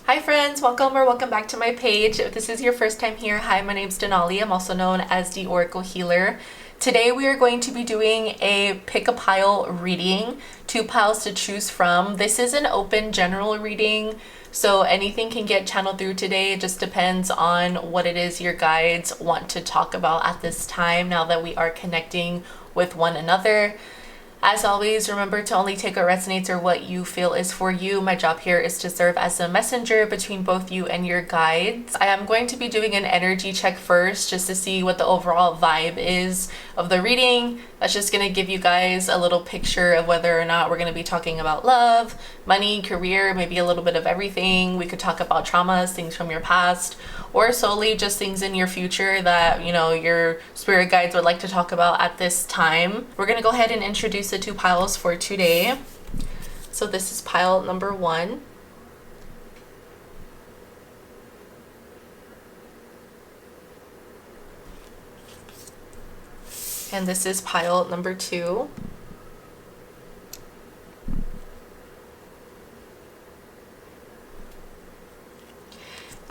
Hi friends, welcome back to my page. If this is your first time here, hi, my name's Denali. I'm also known as DeeOracleHealer. Today we are going to be doing a pick a pile reading, 2 piles to choose from. This is an open general reading, so anything can get channeled through today. It just depends on what it is your guides want to talk about at this time now that we are connecting with one another. As always, remember to only take what resonates or what you feel is for you. My job here is to serve as a messenger between both you and your guides. I am going to be doing an energy check first just to see what the overall vibe is of the reading. That's just going to give you guys a little picture of whether or not we're going to be talking about love, money, career, maybe a little bit of everything. We could talk about traumas, things from your past, or solely just things in your future that, you know, your spirit guides would like to talk about at this time. We're going to go ahead and introduce the 2 piles for today. So this is pile number 1. And this is pile number 2.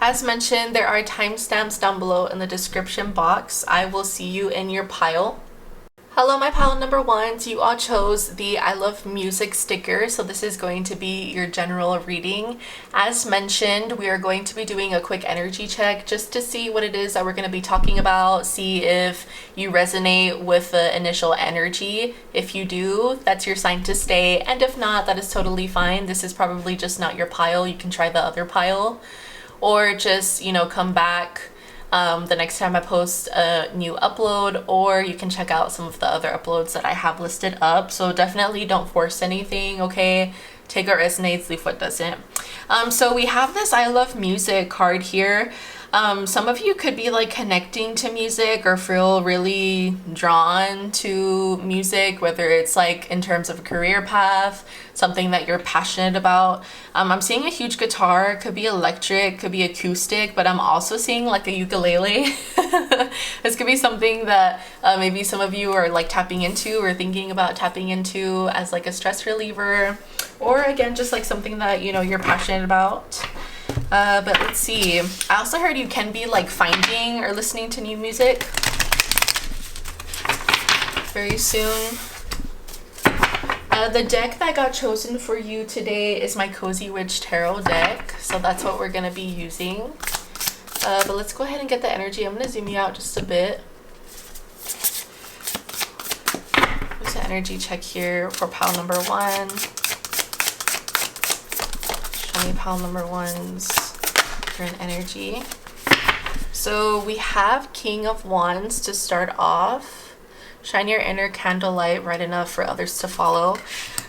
As mentioned, there are timestamps down below in the description box. I will see you in your pile. Hello, my pile number 1s. You all chose the I love music sticker, so this is going to be your general reading. As mentioned, we are going to be doing a quick energy check just to see what it is that we're going to be talking about, see if you resonate with the initial energy. If you do, that's your sign to stay, and if not, that is totally fine. This is probably just not your pile. You can try the other pile, or just, you know, come back the next time I post a new upload, or you can check out some of the other uploads that I have listed up. So definitely don't force anything, okay? Take what resonates, leave what doesn't. So we have this I love music card here. Some of you could be like connecting to music or feel really drawn to music, whether it's like in terms of a career path, something that you're passionate about. I'm seeing a huge guitar. It could be electric, could be acoustic, but I'm also seeing like a ukulele. This could be something that maybe some of you are like tapping into or thinking about tapping into as like a stress reliever, or again, just like something that, you know, you're passionate about. But let's see. I also heard you can be like finding or listening to new music very soon. The deck that got chosen for you today is my Cozy Witch Tarot deck, so that's what we're going to be using. But let's go ahead and get the energy. I'm going to zoom you out just a bit. There's an energy check here for pile number 1. Pile number 1s for an energy. So we have King of Wands to start off. Shine your inner candlelight bright enough for others to follow.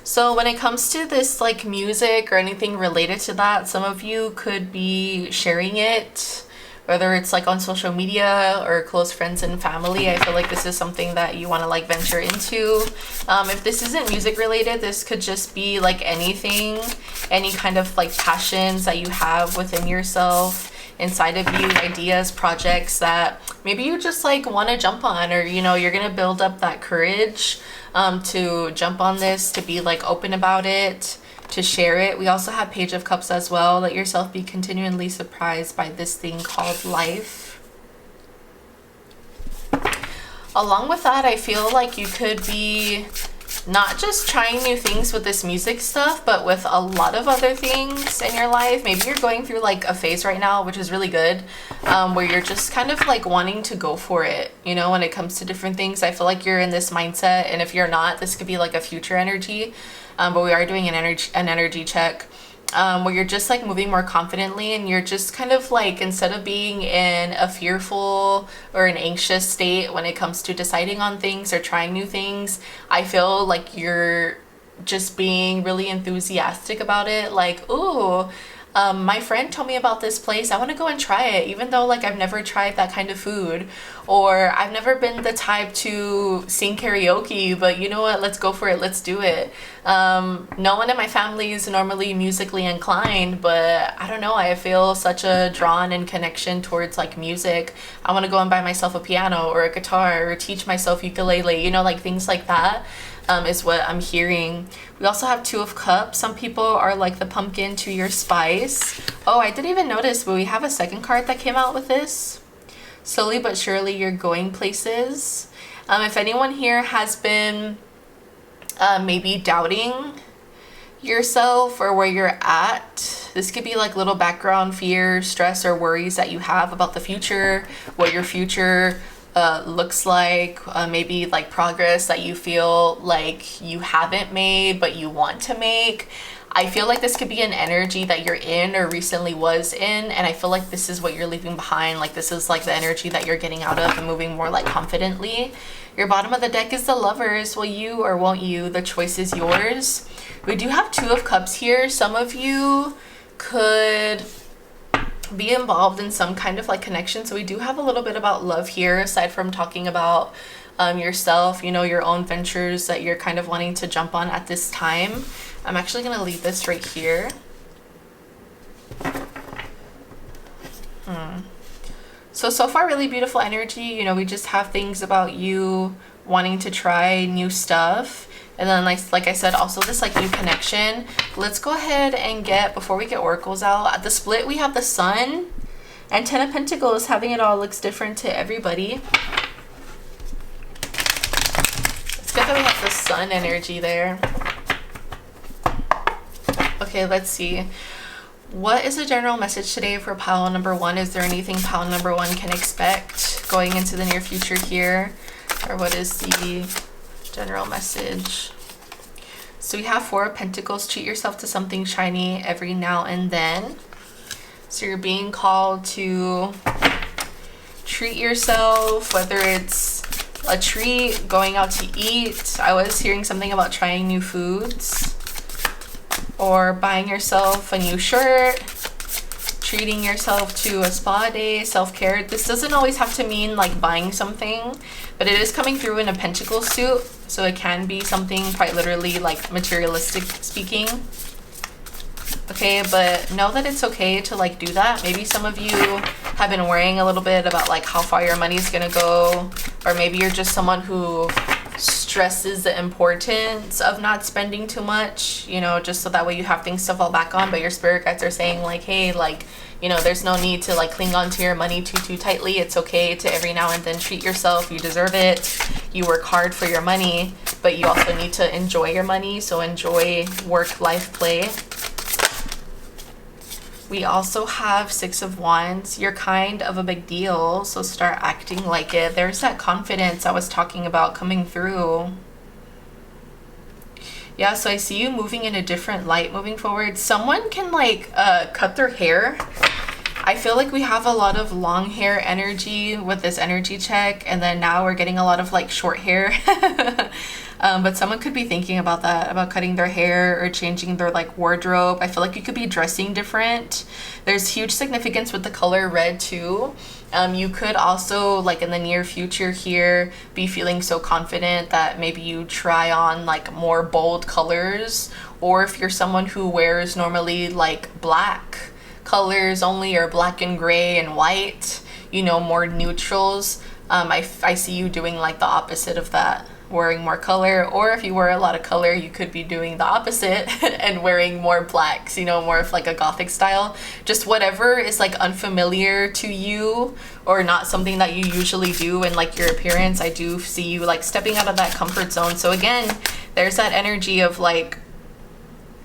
So when it comes to this like music or anything related to that, some of you could be sharing it, whether it's like on social media or close friends and family. I feel like this is something that you want to like venture into. If this isn't music related, this could just be like anything, any kind of like passions that you have within yourself, inside of you, ideas, projects that maybe you just like want to jump on, or, you know, you're going to build up that courage to jump on this, to be like open about it, to share it. We also have Page of Cups as well. Let yourself be continually surprised by this thing called life. Along with that, I feel like you could be not just trying new things with this music stuff, but with a lot of other things in your life. Maybe you're going through like a phase right now, which is really good, where you're just kind of like wanting to go for it, you know, when it comes to different things. I feel like you're in this mindset, and if you're not, this could be like a future energy. But we are doing an energy check where you're just like moving more confidently, and you're just kind of like, instead of being in a fearful or an anxious state when it comes to deciding on things or trying new things, I feel like you're just being really enthusiastic about it. Like, ooh, my friend told me about this place. I want to go and try it, even though like I've never tried that kind of food, or I've never been the type to sing karaoke, but you know what, let's go for it, let's do it. No one in my family is normally musically inclined, but I don't know, I feel such a drawn and connection towards like music. I want to go and buy myself a piano or a guitar, or teach myself ukulele, you know, like things like that. is what I'm hearing. We also have Two of Cups. Some people are like the pumpkin to your spice. Oh, I didn't even notice, but we have a second card that came out with this. Slowly but surely you're going places. If anyone here has been maybe doubting yourself or where you're at, this could be like little background fear, stress, or worries that you have about the future, what your future looks like, maybe like progress that you feel like you haven't made but you want to make. I feel like this could be an energy that you're in or recently was in, and I feel like this is what you're leaving behind. Like this is like the energy that you're getting out of and moving more like confidently. Your bottom of the deck is the Lovers. Will you or won't you? The choice is yours. We do have Two of Cups here. Some of you could be involved in some kind of like connection. So we do have a little bit about love here, aside from talking about yourself, you know, your own ventures that you're kind of wanting to jump on at this time. I'm actually going to leave this right here. So far, really beautiful energy. You know, we just have things about you wanting to try new stuff. And then like I said, also this like new connection. Let's go ahead and get, before we get oracles out, at the split we have the Sun and Ten of Pentacles. Having it all looks different to everybody. It's good that we have the Sun energy there. Okay, let's see. What is the general message today for pile number one? Is there anything pile number one can expect going into the near future here? Or what is the general message? So we have Four of Pentacles. Treat yourself to something shiny every now and then. So you're being called to treat yourself, whether it's a treat, going out to eat. I was hearing something about trying new foods, or buying yourself a new shirt, treating yourself to a spa day, self-care. This doesn't always have to mean like buying something, but it is coming through in a pentacle suit, so it can be something quite literally like materialistic speaking. Okay, but know that it's okay to like do that. Maybe some of you have been worrying a little bit about like how far your money is gonna go, or maybe you're just someone who stresses the importance of not spending too much, you know, just so that way you have things to fall back on. But your spirit guides are saying like, hey, like, you know, there's no need to like cling on to your money too tightly. It's okay to every now and then treat yourself. You deserve it. You work hard for your money, but you also need to enjoy your money. So enjoy work, life, play. We also have Six of Wands. You're kind of a big deal, so start acting like it. There's that confidence I was talking about coming through. Yeah, so I see you moving in a different light moving forward. Someone can like cut their hair. I feel like we have a lot of long hair energy with this energy check, and then now we're getting a lot of like short hair. But someone could be thinking about that, about cutting their hair or changing their like wardrobe. I feel like you could be dressing different. There's huge significance with the color red too. You could also like in the near future here be feeling so confident that maybe you try on like more bold colors, or if you're someone who wears normally like black colors only, or black and gray and white, you know, more neutrals. I see you doing like the opposite of that, wearing more color. Or if you wear a lot of color, you could be doing the opposite and wearing more blacks, you know, more of like a gothic style. Just whatever is like unfamiliar to you or not something that you usually do in like your appearance. I do see you like stepping out of that comfort zone. So again, there's that energy of like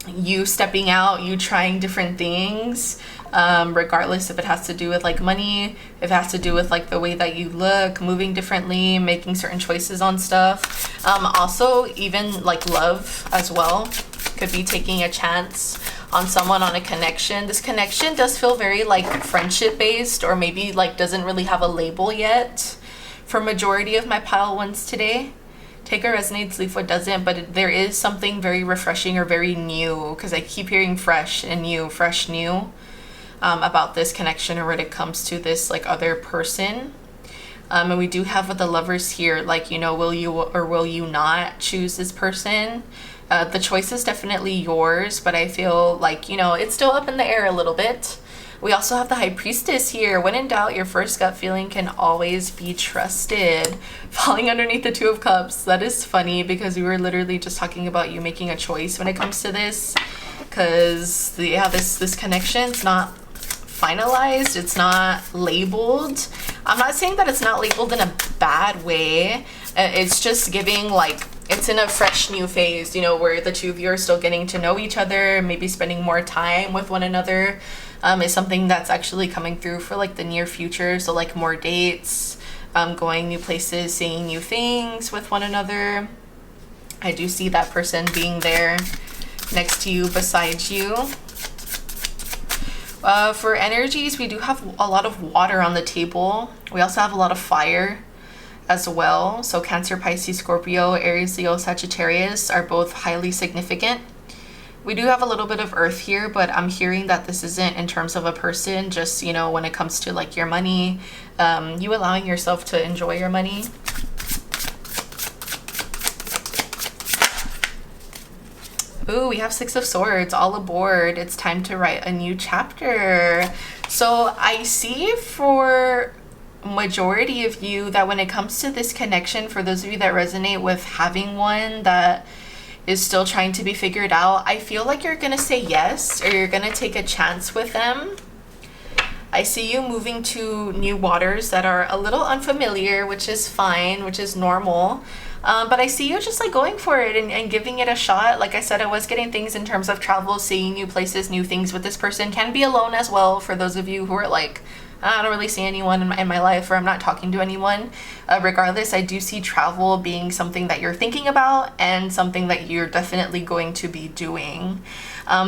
you stepping out, you trying different things, regardless if it has to do with like money, if it has to do with like the way that you look, moving differently, making certain choices on stuff. Also even like love as well. Could be taking a chance on someone, on a connection. This connection does feel very like friendship based, or maybe like doesn't really have a label yet for majority of my pile ones today. Take what resonates, leave what doesn't, but there is something very refreshing or very new, because I keep hearing fresh and new, fresh, new, about this connection, or when it comes to this like other person. And we do have with the Lovers here, like, you know, will you or will you not choose this person? The choice is definitely yours, but I feel like, you know, it's still up in the air a little bit. We also have the High Priestess here. When in doubt, your first gut feeling can always be trusted. Falling underneath the Two of Cups. That is funny because we were literally just talking about you making a choice when it comes to this. Because, yeah, this connection's not finalized. It's not labeled. I'm not saying that it's not labeled in a bad way. It's just giving, like, it's in a fresh new phase, you know, where the two of you are still getting to know each other, maybe spending more time with one another. Is something that's actually coming through for like the near future. So like more dates, going new places, seeing new things with one another. I do see that person being there next to you, beside you. For energies, we do have a lot of water on the table. We also have a lot of fire as well. So Cancer, Pisces, Scorpio, Aries, Leo, Sagittarius are both highly significant. We do have a little bit of earth here, but I'm hearing that this isn't in terms of a person, just, you know, when it comes to like your money, you allowing yourself to enjoy your money. Ooh, we have Six of Swords, all aboard. It's time to write a new chapter. So I see for majority of you that when it comes to this connection, for those of you that resonate with having one that is still trying to be figured out, I feel like you're gonna say yes, or you're gonna take a chance with them. I see you moving to new waters that are a little unfamiliar, which is fine, which is normal. But I see you just like going for it and giving it a shot. Like I said, I was getting things in terms of travel, seeing new places, new things with this person. Can be alone as well for those of you who are like, I don't really see anyone in my life, or I'm not talking to anyone. Regardless, I do see travel being something that you're thinking about and something that you're definitely going to be doing.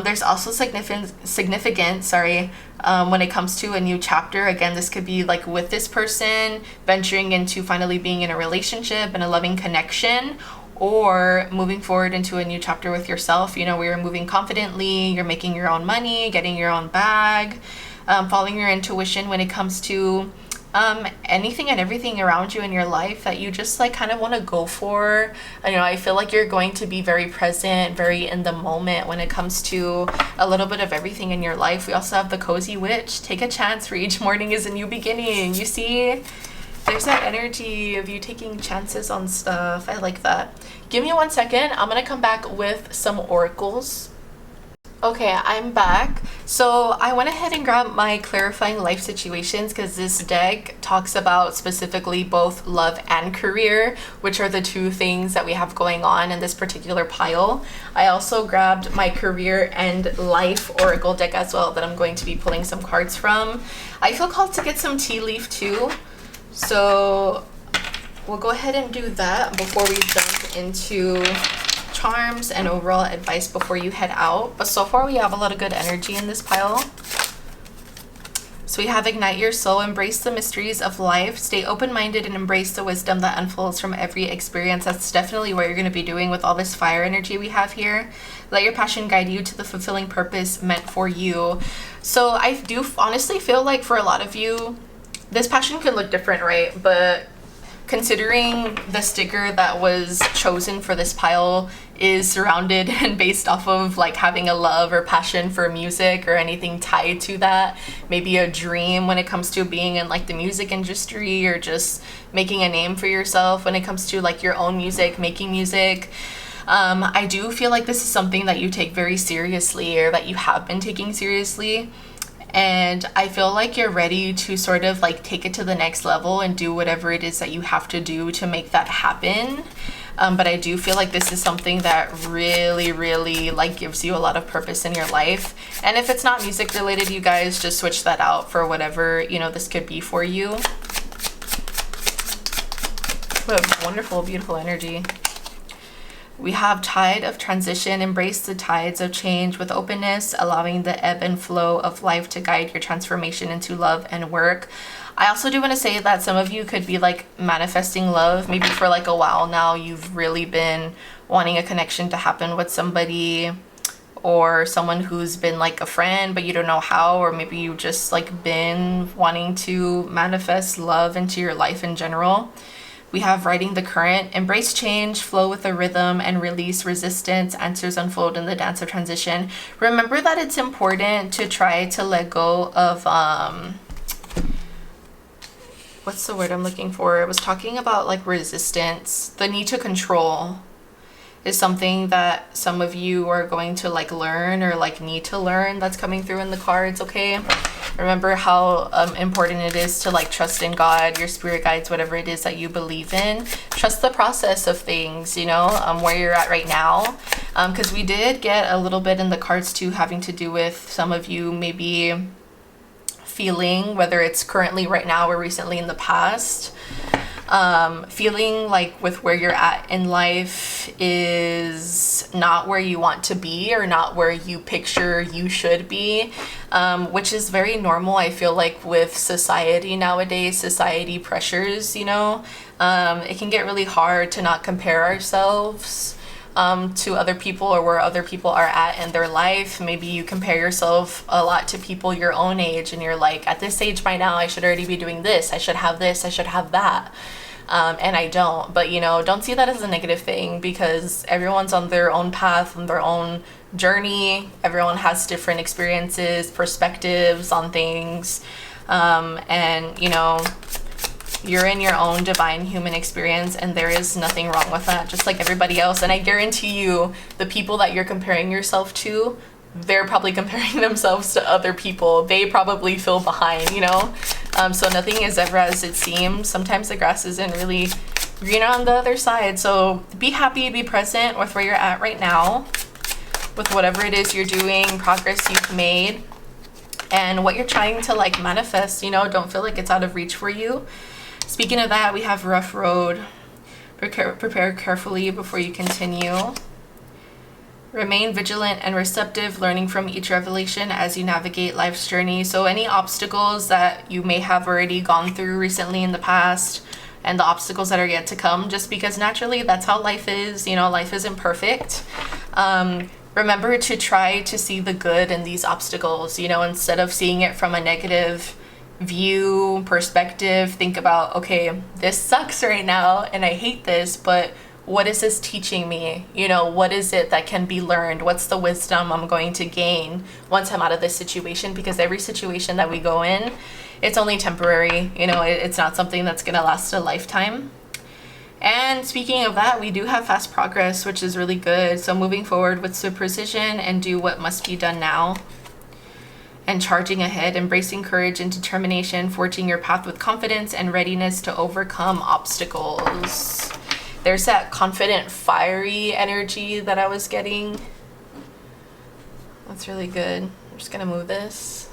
There's also significance, when it comes to a new chapter. Again, this could be like with this person, venturing into finally being in a relationship and a loving connection, or moving forward into a new chapter with yourself, you know, where you're moving confidently, you're making your own money, getting your own bag. Following your intuition when it comes to anything and everything around you in your life that you just like kind of want to go for. You know, I feel like you're going to be very present, very in the moment when it comes to a little bit of everything in your life. We also have the Cozy Witch. Take a chance, for each morning is a new beginning. You see, there's that energy of you taking chances on stuff. I like that. Give me 1 second. I'm gonna come back with some oracles. Okay, I'm back. So I went ahead and grabbed my clarifying life situations because this deck talks about specifically both love and career, which are the two things that we have going on in this particular pile. I also grabbed my career and life oracle deck as well that I'm going to be pulling some cards from. I feel called to get some tea leaf too. So we'll go ahead and do that before we jump into charms and overall advice before you head out. But so far we have a lot of good energy in this pile. So we have ignite your soul, embrace the mysteries of life, stay open-minded, and embrace the wisdom that unfolds from every experience. That's definitely what you're going to be doing with all this fire energy we have here. Let your passion guide you to the fulfilling purpose meant for you. So I do honestly feel like for a lot of you, this passion could look different, right? But considering the sticker that was chosen for this pile is surrounded and based off of like having a love or passion for music or anything tied to that, maybe a dream when it comes to being in like the music industry, or just making a name for yourself when it comes to like your own music, making music. I do feel like this is something that you take very seriously, or that you have been taking seriously. And I feel like you're ready to sort of like take it to the next level and do whatever it is that you have to do to make that happen. But I do feel like this is something that really, really like gives you a lot of purpose in your life. And if it's not music related, you guys just switch that out for whatever, you know, this could be for you. What wonderful, beautiful energy. We have tide of transition. Embrace the tides of change with openness, allowing the ebb and flow of life to guide your transformation into love and work. I also do want to say that some of you could be like manifesting love. Maybe for like a while now, you've really been wanting a connection to happen with somebody, or someone who's been like a friend, but you don't know how, or maybe you just like been wanting to manifest love into your life in general. We have riding the current, embrace change, flow with the rhythm, and release resistance. Answers unfold in the dance of transition. Remember that it's important to try to let go of, what's the word I'm looking for? It was talking about like resistance. The need to control is something that some of you are going to like learn or like need to learn. That's coming through in the cards, okay? Remember how important it is to like trust in God, your spirit guides, whatever it is that you believe in. Trust the process of things, you know, where you're at right now. Because we did get a little bit in the cards too, having to do with some of you maybe feeling, whether it's currently right now or recently in the past, feeling like with where you're at in life is not where you want to be or not where you picture you should be, which is very normal. I feel like with society nowadays, society pressures, you know, it can get really hard to not compare ourselves to other people or where other people are at in their life. Maybe you compare yourself a lot to people your own age and you're like, at this age by now I should already be doing this, I should have this, I should have that, and I don't. But you know, don't see that as a negative thing, because everyone's on their own path and their own journey. Everyone has different experiences, perspectives on things, and you know, you're in your own divine human experience, and there is nothing wrong with that, just like everybody else. And I guarantee you, the people that you're comparing yourself to, they're probably comparing themselves to other people. They probably feel behind, you know? So nothing is ever as it seems. Sometimes the grass isn't really greener on the other side. So be happy, be present with where you're at right now, with whatever it is you're doing, progress you've made, and what you're trying to like manifest, you know? Don't feel like it's out of reach for you. Speaking of that, we have rough road. Prepare carefully before you continue. Remain vigilant and receptive, learning from each revelation as you navigate life's journey. So any obstacles that you may have already gone through recently in the past, and the obstacles that are yet to come, just because naturally that's how life is. You know, life isn't perfect. Remember to try to see the good in these obstacles, you know, instead of seeing it from a negative view, perspective. Think about, okay, this sucks right now and I hate this, but what is this teaching me? You know, what is it that can be learned? What's the wisdom I'm going to gain once I'm out of this situation? Because every situation that we go in, it's only temporary. You know, it's not something that's going to last a lifetime. And speaking of that, we do have fast progress, which is really good. So moving forward with some precision and do what must be done now. And charging ahead, embracing courage and determination, forging your path with confidence and readiness to overcome obstacles. There's that confident, fiery energy that I was getting. That's really good. I'm just gonna move this.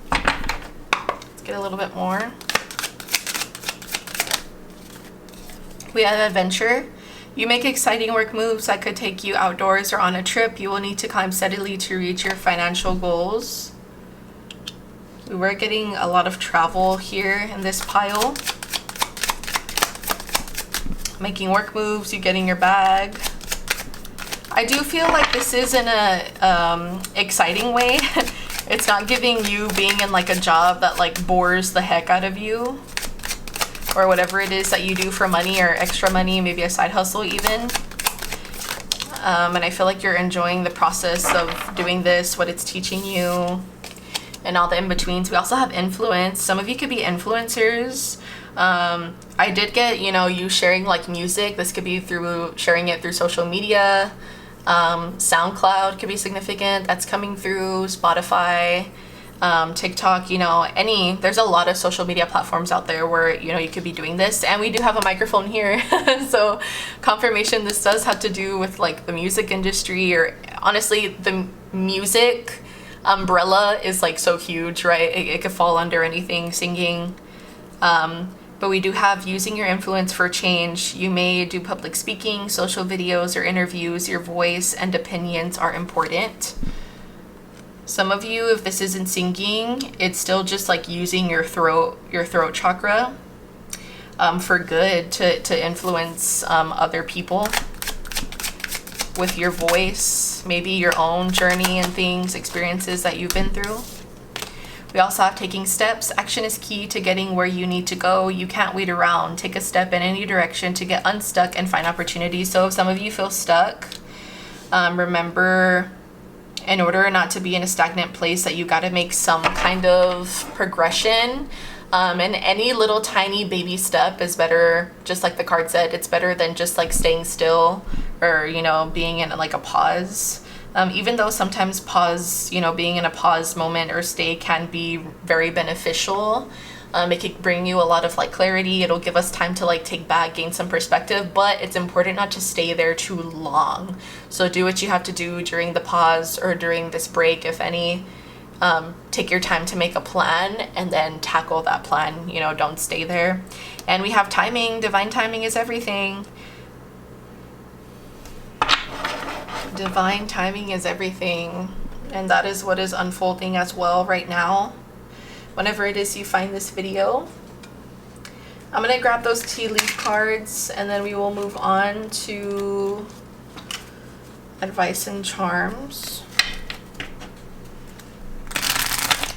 Let's get a little bit more. We have adventure. You make exciting work moves that could take you outdoors or on a trip. You will need to climb steadily to reach your financial goals. We were getting a lot of travel here in this pile. Making work moves, you getting your bag. I do feel like this is in a exciting way. It's not giving you being in like a job that like bores the heck out of you, or whatever it is that you do for money or extra money, maybe a side hustle even. And I feel like you're enjoying the process of doing this, what it's teaching you, and all the in-betweens. We also have influence. Some of you could be influencers. I did get, you know, you sharing like music. This could be through sharing it through social media. SoundCloud could be significant. That's coming through Spotify. TikTok, you know, there's a lot of social media platforms out there where, you know, you could be doing this. And we do have a microphone here. So confirmation, this does have to do with like the music industry, or honestly, the music umbrella is like so huge, right? It could fall under anything, singing. But we do have using your influence for change. You may do public speaking, social videos, or interviews. Your voice and opinions are important. Some of you, if this isn't singing, it's still just like using your throat chakra for good to influence other people. with your voice, maybe your own journey and things, experiences that you've been through. We also have taking steps. Action is key to getting where you need to go. You can't wait around. Take a step in any direction to get unstuck and find opportunities. So if some of you feel stuck, remember, in order not to be in a stagnant place, that you got to make some kind of progression. And any little tiny baby step is better, just like the card said, it's better than just like staying still or, you know, being in like a pause. Even though sometimes pause, you know, being in a pause moment or stay can be very beneficial. It can bring you a lot of like clarity. It'll give us time to like take back, gain some perspective, but it's important not to stay there too long. So do what you have to do during the pause or during this break, if any. Take your time to make a plan and then tackle that plan. You know, don't stay there. And we have timing. Divine timing is everything. Divine timing is everything, and that is what is unfolding as well right now. Whenever it is you find this video, I'm gonna grab those tea leaf cards and then we will move on to advice and charms.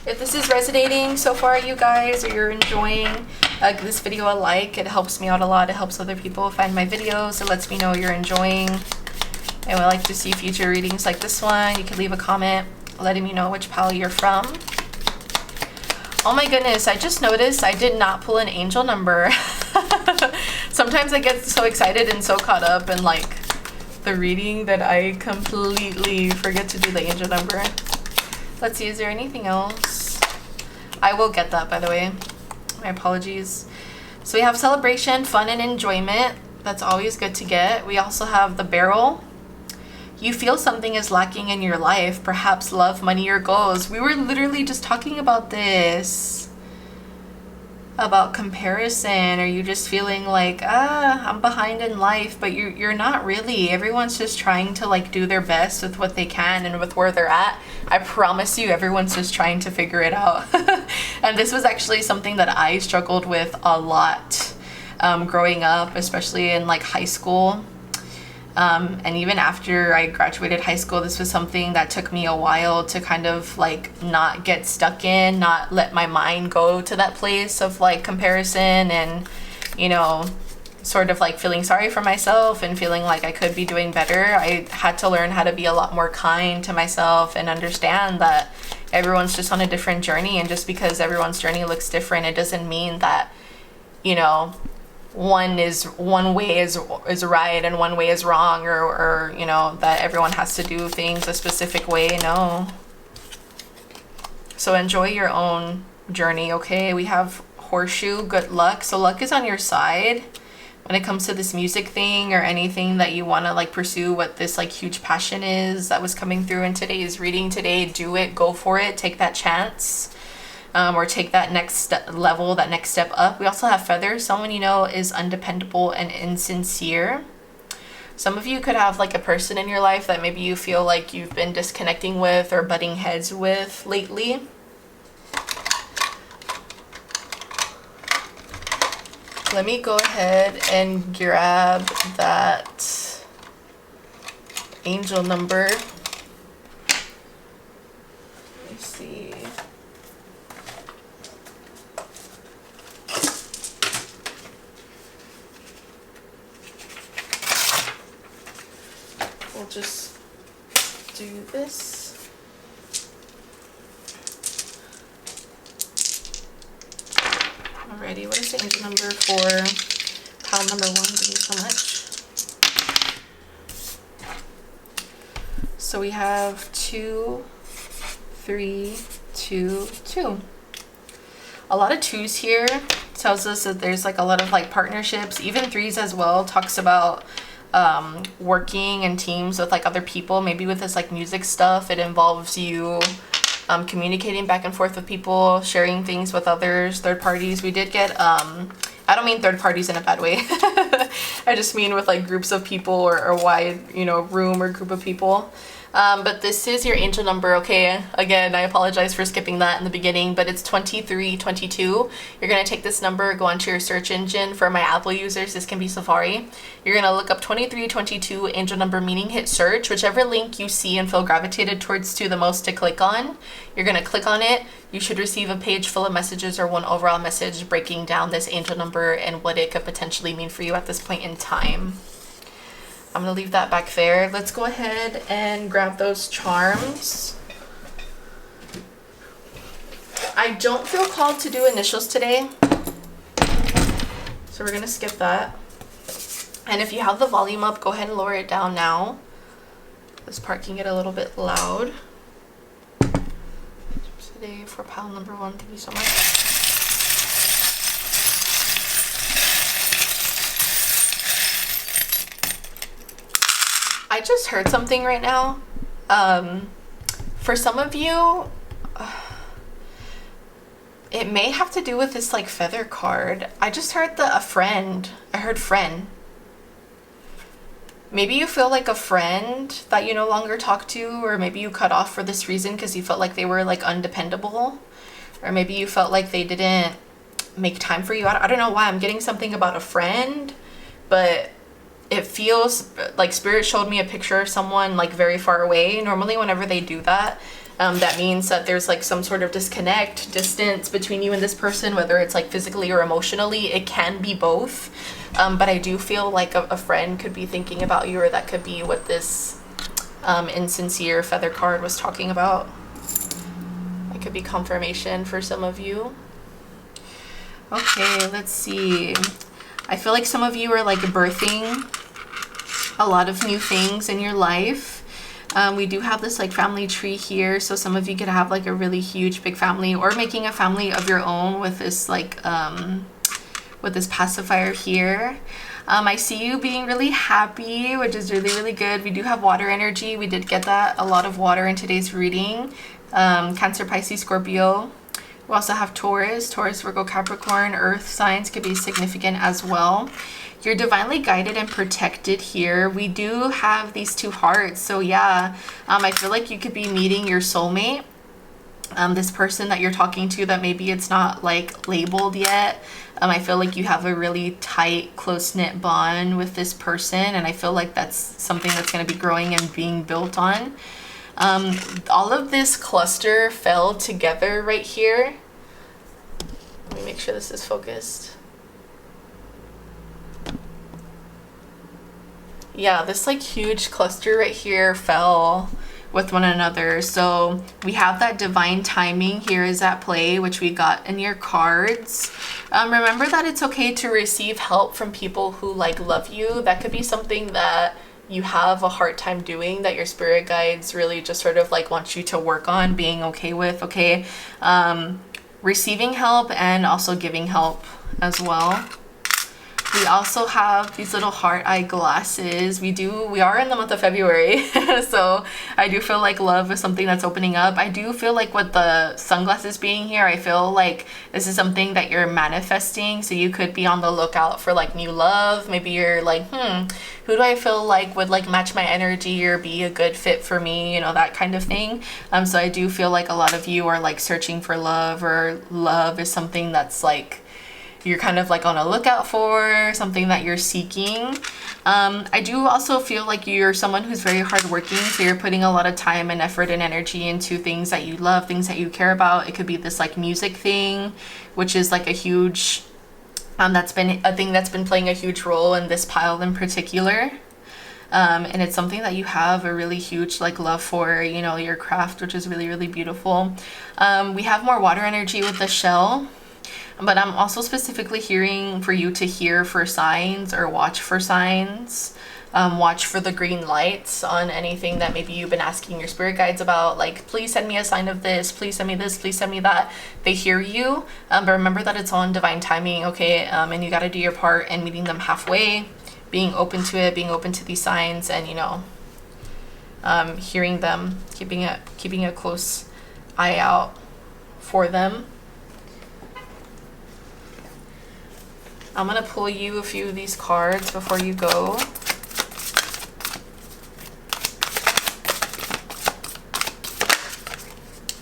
If this is resonating so far, you guys, or you're enjoying, give this video a like. It helps me out a lot. It helps other people find my videos. It lets me know you're enjoying and would like to see future readings like this one. You can leave a comment letting me know which pile you're from. Oh my goodness, I just noticed I did not pull an angel number. Sometimes I get so excited and so caught up in like the reading that I completely forget to do the angel number. Let's see, is there anything else? I will get that, by the way. My apologies. So we have celebration, fun, and enjoyment. That's always good to get. We also have the barrel. You feel something is lacking in your life, perhaps love, money, or goals. We were literally just talking about this, about comparison. Are you just feeling like, I'm behind in life, but you're not really. Everyone's just trying to like do their best with what they can and with where they're at. I promise you, everyone's just trying to figure it out. And this was actually something that I struggled with a lot growing up, especially in like high school. And even after I graduated high school, this was something that took me a while to kind of like not get stuck in, not let my mind go to that place of like comparison and, you know, sort of like feeling sorry for myself and feeling like I could be doing better. I had to learn how to be a lot more kind to myself and understand that everyone's just on a different journey. And just because everyone's journey looks different, it doesn't mean that, you know, one way is right and one way is wrong, or you know, that everyone has to do things a specific way. No. So enjoy your own journey, okay? We have horseshoe, good luck. So luck is on your side when it comes to this music thing or anything that you want to like pursue, what this like huge passion is that was coming through in today's reading today. Do it, go for it, take that chance. Or take that next level, that next step up. We also have feathers. Someone you know is undependable and insincere. Some of you could have like a person in your life that maybe you feel like you've been disconnecting with or butting heads with lately. Let me go ahead and grab that angel number. Let me see. We'll just do this. Alrighty, what is the angel number for pile number 1? Thank you so much. So we have 2, 3, 2, 2. A lot of 2s here. Tells us that there's like a lot of like partnerships, even 3s as well. Talks about working in teams with like other people. Maybe with this like music stuff, it involves you communicating back and forth with people, sharing things with others, third parties. We did get I don't mean third parties in a bad way. I just mean with like groups of people or wide, you know, room or group of people. But this is your angel number, okay? Again, I apologize for skipping that in the beginning, but it's 2322. You're going to take this number, go onto your search engine. For my Apple users, this can be Safari. You're going to look up 2322 angel number meaning, hit search. Whichever link you see and feel gravitated towards to the most to click on, you're going to click on it. You should receive a page full of messages or one overall message breaking down this angel number and what it could potentially mean for you at this point in time. I'm going to leave that back there. Let's go ahead and grab those charms. I don't feel called to do initials today, so we're going to skip that. And if you have the volume up, go ahead and lower it down now. This part can get a little bit loud. Today for pile number 1, thank you so much. I just heard something right now. For some of you, it may have to do with this like feather card. I just heard a friend. I heard friend. Maybe you feel like a friend that you no longer talk to, or maybe you cut off for this reason because you felt like they were like undependable, or maybe you felt like they didn't make time for you. I don't know why I'm getting something about a friend, but it feels like Spirit showed me a picture of someone like very far away. Normally whenever they do that, that means that there's like some sort of disconnect, distance between you and this person, whether it's like physically or emotionally. It can be both. But I do feel like a friend could be thinking about you, or that could be what this insincere feather card was talking about. It could be confirmation for some of you. Okay, let's see. I feel like some of you are like birthing a lot of new things in your life. We do have this like family tree here, so some of you could have like a really huge big family, or making a family of your own with this like with this pacifier here. I see you being really happy, which is really, really good. We do have water energy. We did get that, a lot of water in today's reading. Cancer, Pisces, Scorpio. We also have Taurus, Virgo, Capricorn. Earth signs could be significant as well. You're divinely guided and protected here. We do have these 2 hearts. So yeah, I feel like you could be meeting your soulmate. This person that you're talking to that maybe it's not like labeled yet. I feel like you have a really tight, close-knit bond with this person. And I feel like that's something that's going to be growing and being built on. All of this cluster fell together right here. Let me make sure this is focused. Yeah, this like huge cluster right here fell with one another. So we have that divine timing here is at play, which we got in your cards. Remember that it's okay to receive help from people who like love you. That could be something that you have a hard time doing, that your spirit guides really just sort of like want you to work on being okay with. Okay, receiving help and also giving help as well. We also have these little heart eye glasses. We are in the month of February, so I do feel like love is something that's opening up. I do feel like with the sunglasses being here, I feel like this is something that you're manifesting. So you could be on the lookout for like new love. Maybe you're like, who do I feel like would like match my energy or be a good fit for me? You know, that kind of thing. So I do feel like a lot of you are like searching for love, or love is something that's like you're kind of like on a lookout for, something that you're seeking. I do also feel like you're someone who's very hardworking, so you're putting a lot of time and effort and energy into things that you love, things that you care about. It could be this like music thing, which is like a huge, that's been a thing that's been playing a huge role in this pile in particular. And it's something that you have a really huge like love for, you know, your craft, which is really, really beautiful. We have more water energy with the shell. But I'm also specifically hearing for you to hear for signs or watch for signs. Watch for the green lights on anything that maybe you've been asking your spirit guides about. Like, please send me a sign of this. Please send me this. Please send me that. They hear you. But remember that it's on divine timing, okay? And you got to do your part in meeting them halfway. Being open to it. Being open to these signs. And, you know, hearing them. Keeping a close eye out for them. I'm going to pull you a few of these cards before you go.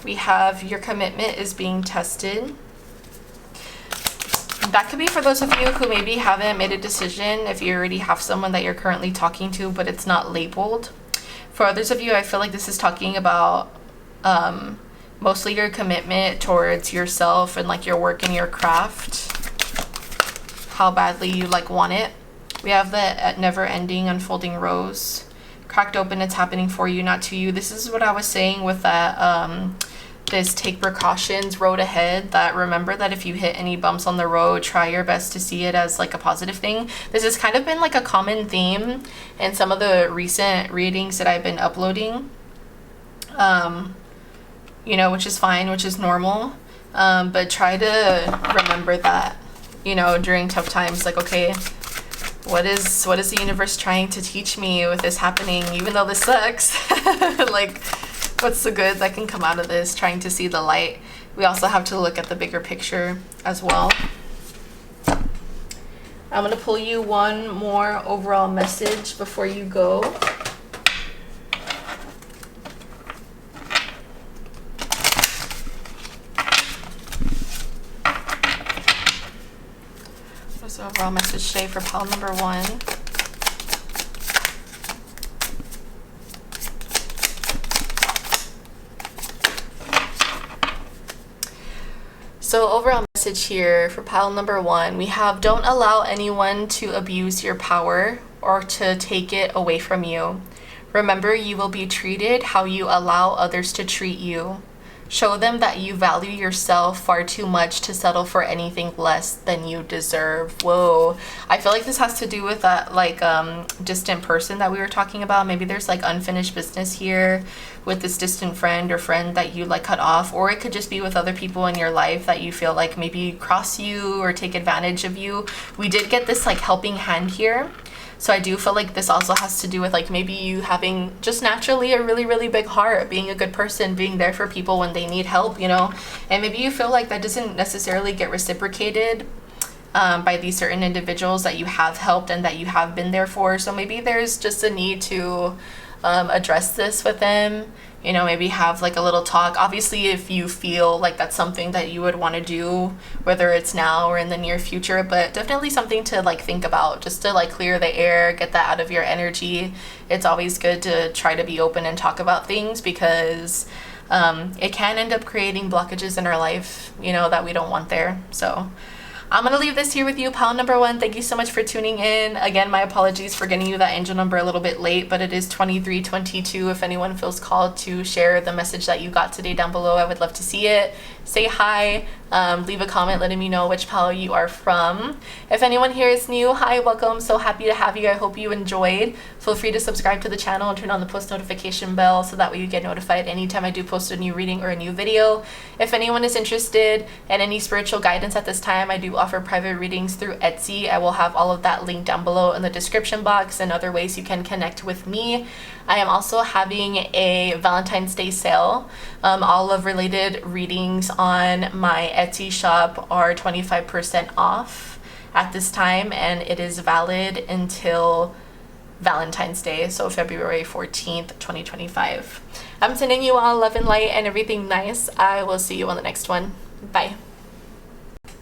we have your commitment is being tested. That could be for those of you who maybe haven't made a decision, if you already have someone that you're currently talking to, but it's not labeled. For others of you, I feel like this is talking about mostly your commitment towards yourself and like your work and your craft, how badly you like want it. We have the never-ending unfolding rose. Cracked open, it's happening for you, not to you. This is what I was saying with that this take precautions road ahead, that remember that if you hit any bumps on the road, try your best to see it as like a positive thing. This has kind of been like a common theme in some of the recent readings that I've been uploading, you know, which is fine, which is normal, but try to remember that, you know, during tough times, like, okay, what is the universe trying to teach me with this happening, even though this sucks? Like, what's the good that can come out of this? Trying to see the light. We also have to look at the bigger picture as well. I'm going to pull you one more overall message before you go. What's the overall message today for pile number 1? So overall message here for pile number 1, we have don't allow anyone to abuse your power or to take it away from you. Remember, you will be treated how you allow others to treat you. Show them that you value yourself far too much to settle for anything less than you deserve. Whoa. I feel like this has to do with that like distant person that we were talking about. Maybe there's like unfinished business here with this distant friend or friend that you like cut off, or it could just be with other people in your life that you feel like maybe cross you or take advantage of you. We did get this like helping hand here. So I do feel like this also has to do with like maybe you having just naturally a really, really big heart, being a good person, being there for people when they need help, you know, and maybe you feel like that doesn't necessarily get reciprocated by these certain individuals that you have helped and that you have been there for. So maybe there's just a need to address this with them, you know, maybe have like a little talk. Obviously, if you feel like that's something that you would want to do, whether it's now or in the near future, but definitely something to like think about, just to like clear the air, get that out of your energy. It's always good to try to be open and talk about things, because it can end up creating blockages in our life, you know, that we don't want there. So I'm going to leave this here with you, pile number 1. Thank you so much for tuning in. Again, my apologies for getting you that angel number a little bit late, but it is 2322. If anyone feels called to share the message that you got today down below, I would love to see it. Say hi, leave a comment letting me know which pile you are from. If anyone here is new, hi, welcome. So happy to have you. I hope you enjoyed. Feel free to subscribe to the channel and turn on the post notification bell so that way you get notified anytime I do post a new reading or a new video. If anyone is interested in any spiritual guidance at this time, I do offer private readings through Etsy. I will have all of that linked down below in the description box, and other ways you can connect with me. I am also having a Valentine's Day sale. All of related readings on my Etsy shop are 25% off at this time, and it is valid until Valentine's Day, so February 14th, 2025. I'm sending you all love and light and everything nice. I will see you on the next one. Bye.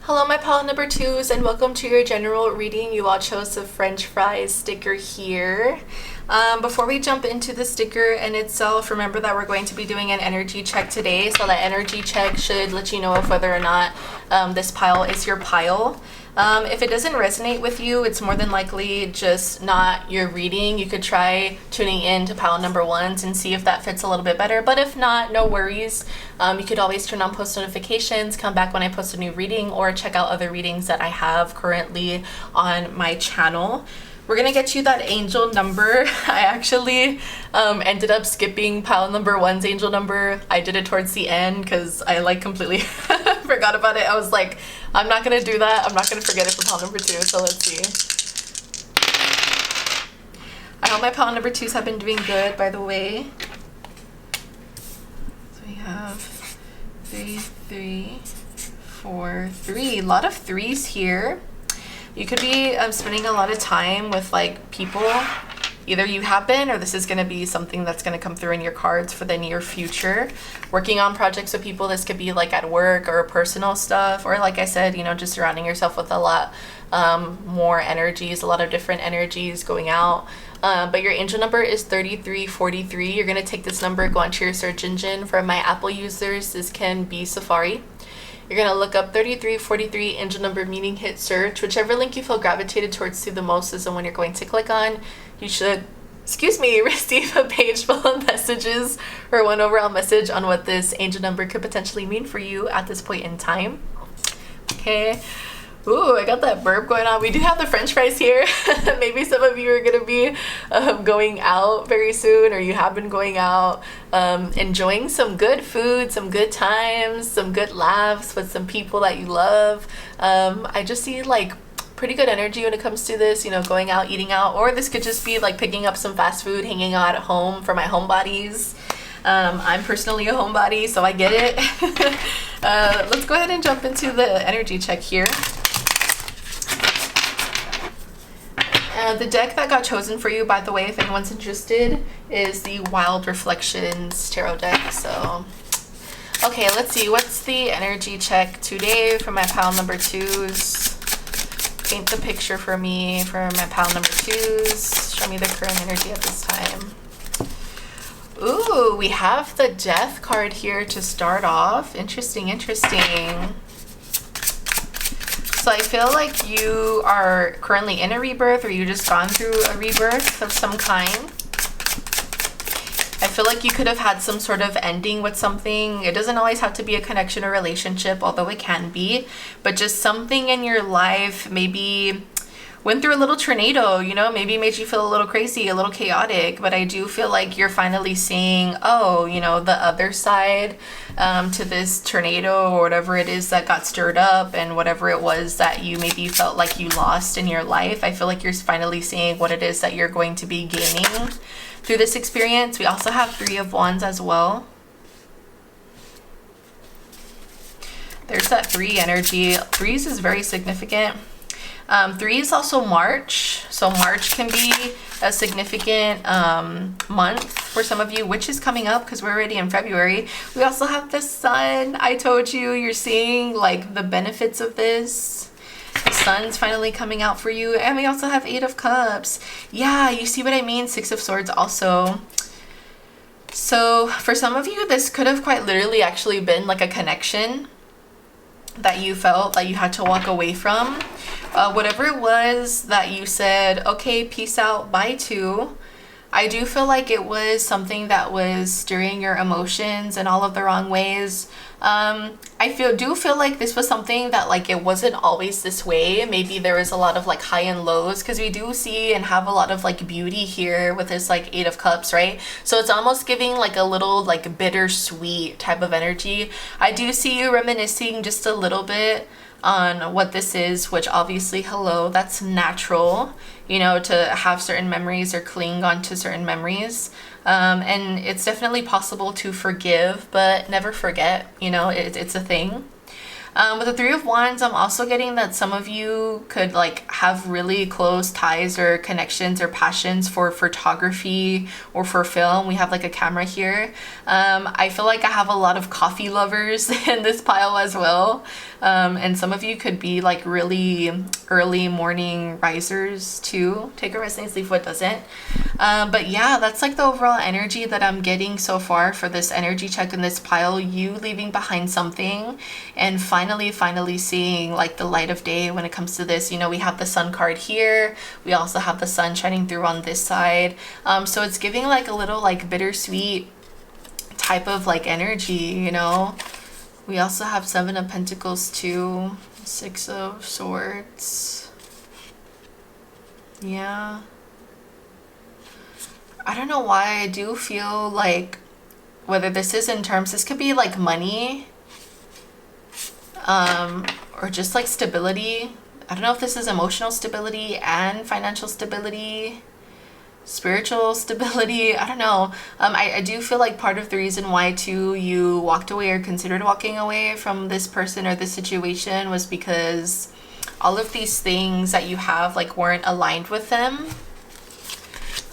Hello, my pile number 2s, and welcome to your general reading. You all chose the French fries sticker here. Before we jump into the sticker in itself, remember that we're going to be doing an energy check today. So that energy check should let you know if whether or not this pile is your pile. If it doesn't resonate with you, it's more than likely just not your reading. You could try tuning in to pile number 1s and see if that fits a little bit better. But if not, no worries. You could always turn on post notifications, come back when I post a new reading, or check out other readings that I have currently on my channel. We're gonna get you that angel number. I actually ended up skipping pile number 1's angel number. I did it towards the end because I like completely forgot about it. I was like, I'm not gonna do that. I'm not gonna forget it for pile number 2. So let's see. I hope my pile number 2s have been doing good, by the way. So we have 3, 3, 4, 3. A lot of 3s here. You could be spending a lot of time with like people Either you have been, or this is going to be something that's going to come through in your cards for the near future. Working on projects with people, this could be like at work or personal stuff, or like I said, you know, just surrounding yourself with a lot more energies, a lot of different energies going out. But your angel number is 3343. You're going to take this number, go onto your search engine. For my Apple users, this can be Safari. You're going to look up 3343 angel number, meaning hit search. Whichever link you feel gravitated towards to the most is the one you're going to click on. You should, receive a page full of messages or one overall message on what this angel number could potentially mean for you at this point in time. Okay. Ooh, I got that burp going on. We do have the French fries here. Maybe some of you are going to be going out very soon, or you have been going out, enjoying some good food, some good times, some good laughs with some people that you love. I just see like pretty good energy when it comes to this, you know, going out, eating out, or this could just be like picking up some fast food, hanging out at home for my homebodies. I'm personally a homebody, so I get it. Let's go ahead and jump into the energy check here. The deck that got chosen for you, by the way, if anyone's interested, is the Wild Reflections Tarot deck. So, okay, let's see. What's the energy check today for my pile number 2s? Paint the picture for me for my pile number 2s. Show me the current energy at this time. Ooh, we have the Death card here to start off. Interesting, interesting. So I feel like you are currently in a rebirth, or you just gone through a rebirth of some kind. I feel like you could have had some sort of ending with something. It doesn't always have to be a connection or relationship, although it can be. But just something in your life maybe went through a little tornado, you know, maybe made you feel a little crazy, a little chaotic. But I do feel like you're finally seeing, oh, you know, the other side to this tornado or whatever it is that got stirred up, and whatever it was that you maybe felt like you lost in your life. I feel like you're finally seeing what it is that you're going to be gaining through this experience. We also have 3 of Wands as well. There's that 3 energy. 3s is very significant. 3 is also March, so March can be a significant month for some of you, which is coming up because we're already in February. We also have the Sun. I told you, you're seeing like the benefits of this. The Sun's finally coming out for you. And we also have 8 of Cups. Yeah, you see what I mean? 6 of Swords also. So for some of you, this could have quite literally actually been like a connection that you felt that you had to walk away from. Whatever it was that you said, okay, peace out, bye to, I do feel like it was something that was stirring your emotions in all of the wrong ways. I do feel like this was something that like it wasn't always this way. Maybe there was a lot of like high and lows, because we do see and have a lot of like beauty here with this like 8 of Cups, right? So it's almost giving like a little like bittersweet type of energy. I do see you reminiscing just a little bit on what this is, which obviously, hello, that's natural, you know, to have certain memories or cling on to certain memories. And it's definitely possible to forgive, but never forget, you know, it's a thing. With the 3 of Wands, I'm also getting that some of you could like have really close ties or connections or passions for photography or for film. We have like a camera here. I feel like I have a lot of coffee lovers in this pile as well. And some of you could be like really early morning risers too. Take a rest and sleep what doesn't. But yeah, that's like the overall energy that I'm getting so far for this energy check in this pile. You leaving behind something and finally seeing like the light of day when it comes to this. You know, we have the Sun card here. We also have the Sun shining through on this side. So it's giving like a little like bittersweet type of like energy, you know. We also have 7 of Pentacles too, 6 of Swords. Yeah. I don't know why I do feel like, whether this is in terms, this could be like money, or just like stability. I don't know if this is emotional stability and financial stability, spiritual stability. I don't know. I do feel like part of the reason why too you walked away or considered walking away from this person or this situation was because all of these things that you have like weren't aligned with them.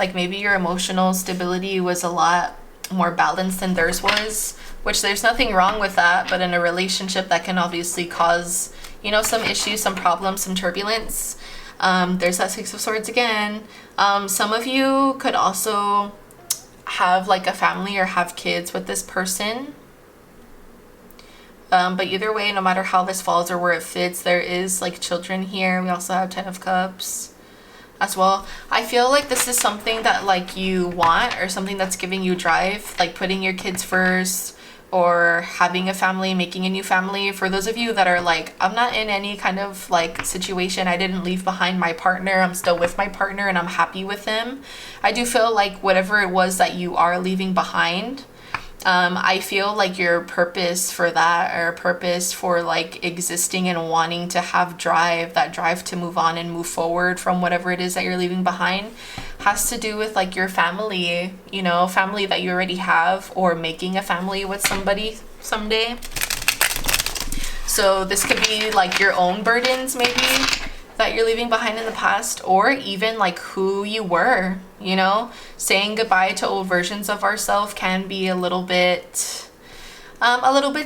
Like maybe your emotional stability was a lot more balanced than theirs was, which there's nothing wrong with that, but in a relationship that can obviously cause, you know, some issues, some problems, some turbulence. There's that Six of Swords again. Some of you could also have like a family or have kids with this person. But either way, no matter how this falls or where it fits, there is like children here. We also have Ten of Cups as well. I feel like this is something that like you want, or something that's giving you drive, like putting your kids first, or having a family, making a new family. For those of you that are like, I'm not in any kind of like situation, I didn't leave behind my partner, I'm still with my partner and I'm happy with him. I do feel like whatever it was that you are leaving behind, I feel like your purpose for that, or purpose for like existing and wanting to have drive, that drive to move on and move forward from whatever it is that you're leaving behind, has to do with like your family, you know, family that you already have, or making a family with somebody someday. So this could be like your own burdens maybe that you're leaving behind in the past, or even like who you were, you know. Saying goodbye to old versions of ourselves can be a little bit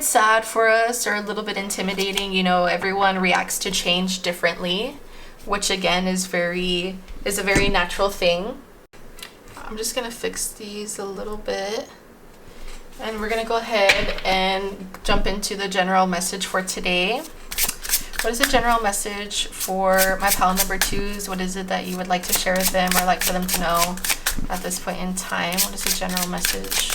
sad for us, or a little bit intimidating. You know, everyone reacts to change differently, which again is a very natural thing. I'm just gonna fix these a little bit, and we're gonna go ahead and jump into the general message for today. What is the general message for my pile number 2s? What is it that you would like to share with them, or like for them to know at this point in time? What is the general message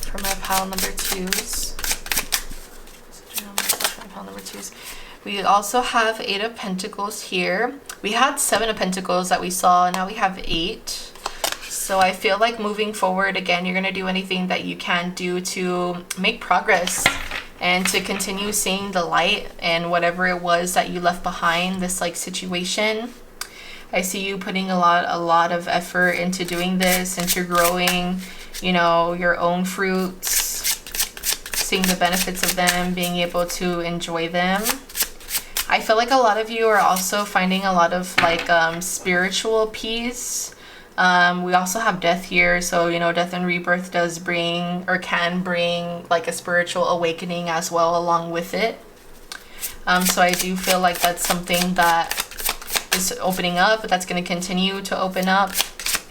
for my pile number 2s? What's the general message for my pile number 2s? We also have 8 of Pentacles here. We had 7 of Pentacles that we saw, and now we have 8. So I feel like moving forward, again, you're going to do anything that you can do to make progress and to continue seeing the light and whatever it was that you left behind, this like situation. I see you putting a lot of effort into doing this, into growing, you know, your own fruits, seeing the benefits of them, being able to enjoy them. I feel like a lot of you are also finding a lot of like spiritual peace. We also have death here, so you know, death and rebirth does bring, or can bring, like a spiritual awakening as well along with it. So I do feel like that's something that is opening up, but that's going to continue to open up,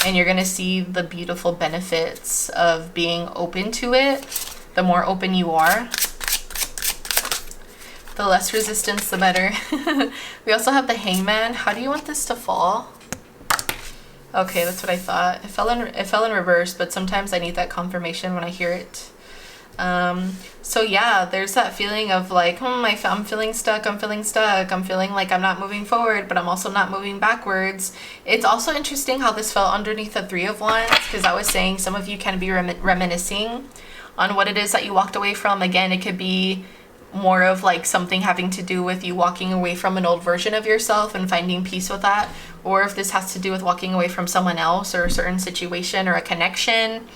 and you're going to see the beautiful benefits of being open to it. The more open you are, the less resistance, the better. We also have the Hangman. How do you want this to fall? Okay, that's what I thought. It fell in reverse, but sometimes I need that confirmation when I hear it. So yeah, there's that feeling of like, I'm feeling stuck, I'm feeling like I'm not moving forward, but I'm also not moving backwards. It's also interesting how this fell underneath the 3 of Wands, because I was saying some of you can be reminiscing on what it is that you walked away from. Again, it could be more of like something having to do with you walking away from an old version of yourself and finding peace with that, or if this has to do with walking away from someone else or a certain situation or a connection.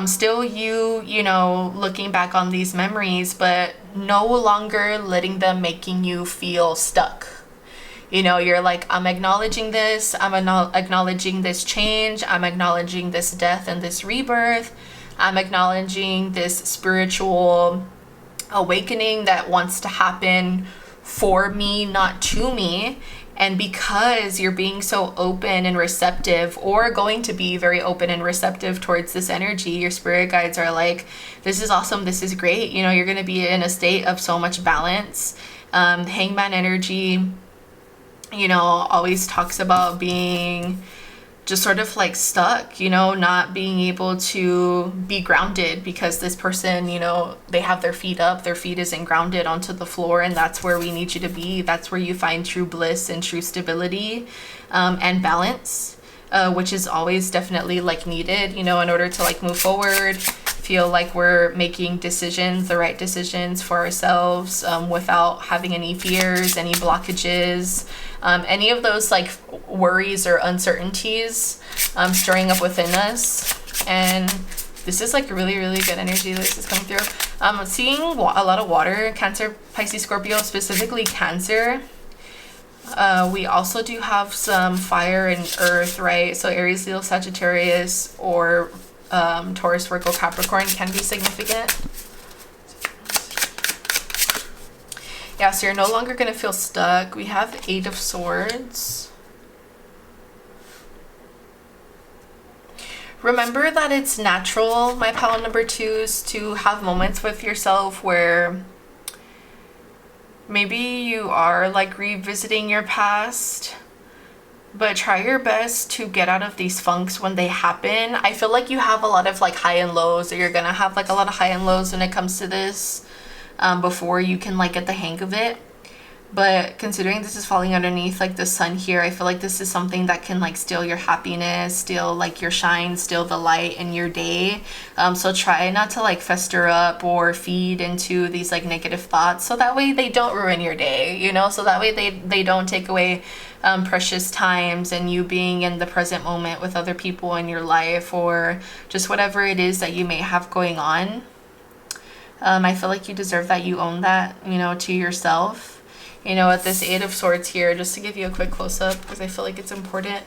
Still you know, looking back on these memories, but no longer letting them making you feel stuck. You know, you're like, I'm acknowledging this, I'm acknowledging this change, I'm acknowledging this death and this rebirth, I'm acknowledging this spiritual awakening that wants to happen for me, not to me. And because you're being so open and receptive, or going to be very open and receptive towards this energy, your spirit guides are like, this is awesome, this is great. You know, you're going to be in a state of so much balance. The Hangman energy, you know, always talks about being just sort of like stuck, you know, not being able to be grounded, because this person, you know, they have their feet up, their feet isn't grounded onto the floor, and that's where we need you to be. That's where you find true bliss and true stability, and balance, which is always definitely like needed, you know, in order to like move forward, feel like we're making decisions, the right decisions for ourselves, without having any fears, any blockages, any of those like worries or uncertainties stirring up within us. And this is like really good energy this is coming through. I'm seeing a lot of water, Cancer, Pisces, Scorpio, specifically Cancer. We also do have some fire and earth, right? So Aries, Leo, Sagittarius, or Taurus, Virgo, Capricorn can be significant. Yeah, so you're no longer going to feel stuck. We have 8 of Swords. Remember that it's natural, my pile number 2s, to have moments with yourself where maybe you are like revisiting your past, but try your best to get out of these funks when they happen. I feel like you have a lot of like high and lows, or you're gonna have like a lot of high and lows when it comes to this before you can like get the hang of it. But considering this is falling underneath like the sun here, I feel like this is something that can like steal your happiness, steal like your shine, steal the light in your day. So try not to like fester up or feed into these like negative thoughts, so that way they don't ruin your day, you know, so that way they don't take away precious times and you being in the present moment with other people in your life, or just whatever it is that you may have going on. I feel like you deserve that. You own that, you know, to yourself. You know, at this 8 of Swords here, just to give you a quick close-up, because I feel like it's important.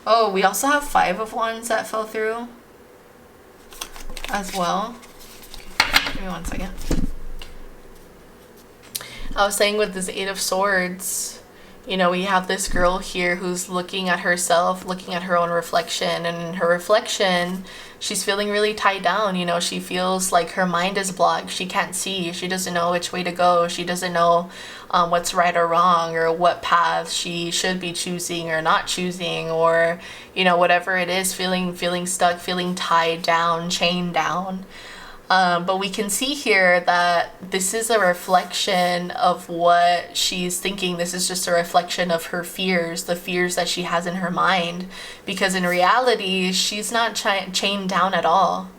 Oh, we also have 5 of Wands that fell through as well. Give me 1 second. I was saying with this 8 of Swords, you know, we have this girl here who's looking at herself, looking at her own reflection, and in her reflection, she's feeling really tied down. You know, she feels like her mind is blocked. She can't see. She doesn't know which way to go. She doesn't know what's right or wrong, or what path she should be choosing or not choosing, or, you know, whatever it is, feeling stuck, feeling tied down, chained down. But we can see here that this is a reflection of what she's thinking. This is just a reflection of her fears, the fears that she has in her mind, because in reality, she's not chained down at all,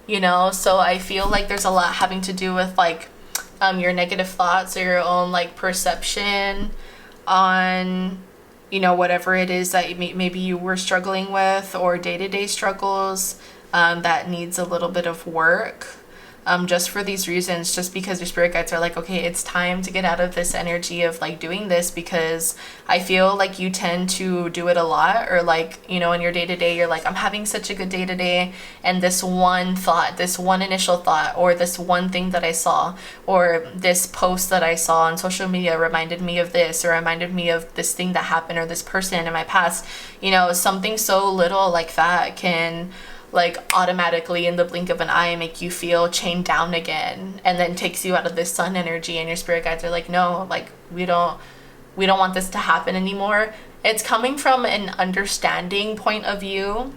you know? So I feel like there's a lot having to do with like your negative thoughts, or your own like perception on, you know, whatever it is that maybe you were struggling with, or day-to-day struggles that needs a little bit of work. Just for these reasons, just because your spirit guides are like, okay, it's time to get out of this energy of like doing this, because I feel like you tend to do it a lot, or like, you know, in your day-to-day, you're like, I'm having such a good day today, and this one thought, this one initial thought, or this one thing that I saw, or this post that I saw on social media reminded me of this, or reminded me of this thing that happened, or this person in my past. You know, something so little like that can like automatically in the blink of an eye make you feel chained down again, and then takes you out of this sun energy, and your spirit guides are like, no, like we don't want this to happen anymore. It's coming from an understanding point of view.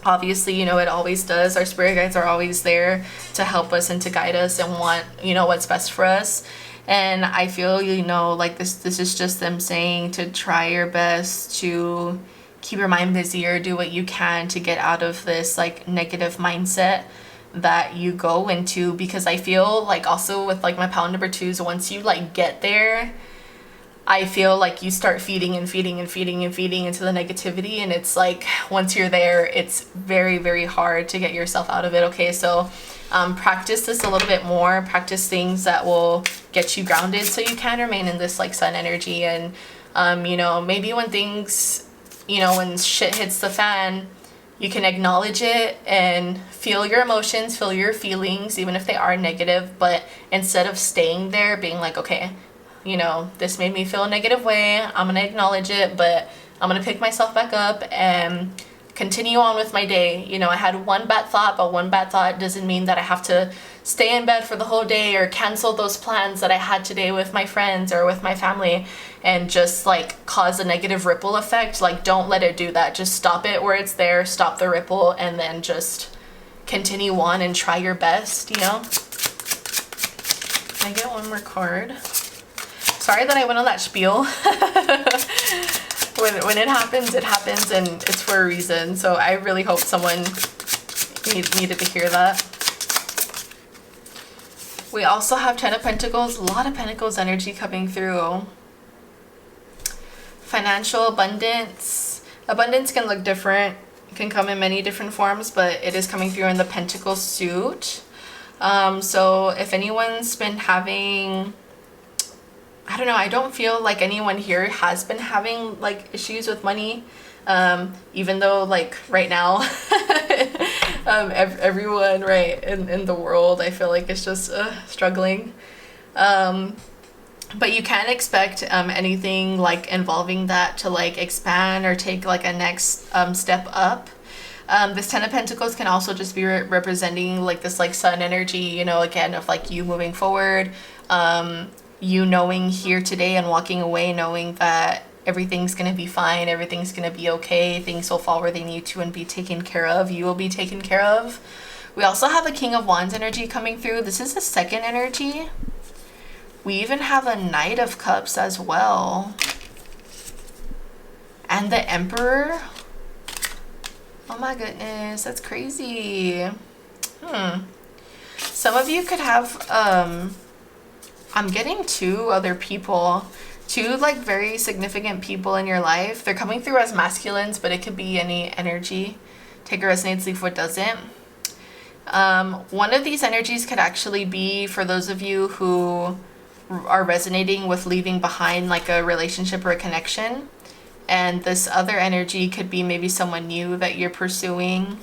Obviously, you know, it always does. Our spirit guides are always there to help us and to guide us and want, you know, what's best for us. And I feel, you know, like this is just them saying to try your best to keep your mind busy, or do what you can to get out of this like negative mindset that you go into. Because I feel like also with like my pile number 2s, once you like get there, I feel like you start feeding into the negativity, and it's like once you're there, it's very, very hard to get yourself out of it. Okay, so practice this a little bit more. Practice things that will get you grounded so you can remain in this like sun energy. And you know, maybe when things, you know, when shit hits the fan, you can acknowledge it and feel your emotions, feel your feelings, even if they are negative. But instead of staying there, being like, okay, you know, this made me feel a negative way, I'm gonna acknowledge it, but I'm gonna pick myself back up and continue on with my day. You know, I had one bad thought, but one bad thought doesn't mean that I have to stay in bed for the whole day, or cancel those plans that I had today with my friends or with my family, and just like cause a negative ripple effect. Like, don't let it do that. Just stop it where it's there, stop the ripple, and then just continue on and try your best, you know? Can I get one more card? Sorry that I went on that spiel. When it happens, and it's for a reason. So I really hope someone needed to hear that. We also have 10 of Pentacles, a lot of Pentacles energy coming through. Financial abundance. Abundance can look different. It can come in many different forms, but it is coming through in the Pentacle suit. So if anyone's been having, I don't know, I don't feel like anyone here has been having like issues with money, even though like right now everyone right in the world, I feel like it's just struggling. But you can expect anything like involving that to like expand or take like a next step up. This Ten of Pentacles can also just be representing like this like sun energy, you know, again, of like you moving forward, you knowing here today and walking away knowing that everything's gonna be fine, everything's gonna be okay, things will fall where they need to and be taken care of, you will be taken care of. We also have a King of Wands energy coming through. This is the second energy. We even have a Knight of Cups as well. And the Emperor. Oh my goodness, that's crazy. Some of you could have, I'm getting two other people, two like very significant people in your life. They're coming through as masculines, but it could be any energy. Take a resonates, leave what doesn't. One of these energies could actually be for those of you who are resonating with leaving behind like a relationship or a connection. And this other energy could be maybe someone new that you're pursuing.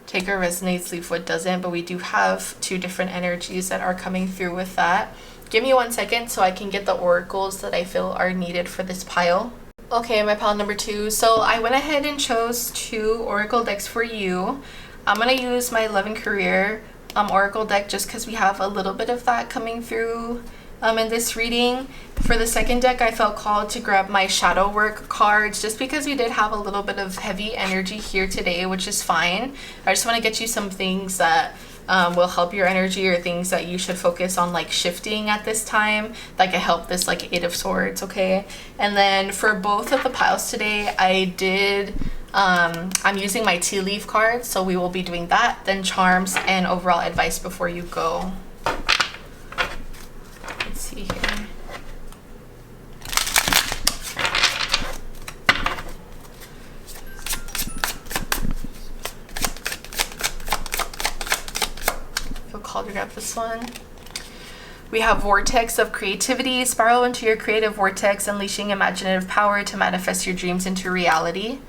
Take or resonates, leave what doesn't. But we do have two different energies that are coming through with that. Give me 1 second so I can get the oracles that I feel are needed for this pile. Okay, my pile number 2. So I went ahead and chose 2 oracle decks for you. I'm going to use my Love and Career oracle deck just because we have a little bit of that coming through in this reading. For the second deck, I felt called to grab my shadow work cards just because we did have a little bit of heavy energy here today, which is fine. I just want to get you some things that will help your energy, or things that you should focus on like shifting at this time that can help this like 8 of Swords. Okay, and then for both of the piles today, I did I'm using my tea leaf cards, so we will be doing that, then charms and overall advice before you go. Let's see here. Feel called to grab this one. We have Vortex of Creativity. Spiral into your creative vortex, unleashing imaginative power to manifest your dreams into reality.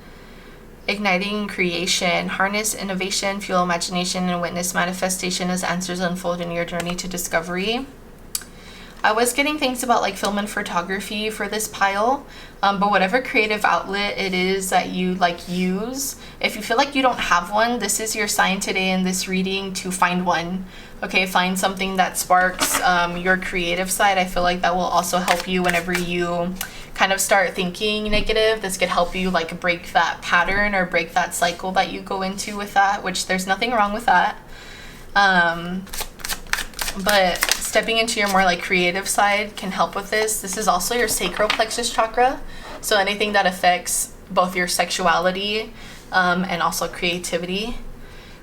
Igniting creation. Harness innovation, fuel imagination, and witness manifestation as answers unfold in your journey to discovery. I was getting things about like film and photography for this pile, but whatever creative outlet it is that you like use, if you feel like you don't have one, this is your sign today in this reading to find one. Okay, find something that sparks your creative side. I feel like that will also help you whenever you kind of start thinking negative. This could help you like break that pattern or break that cycle that you go into with that, which there's nothing wrong with that. But stepping into your more like creative side can help with this. This is also your sacral plexus chakra. So anything that affects both your sexuality and also creativity.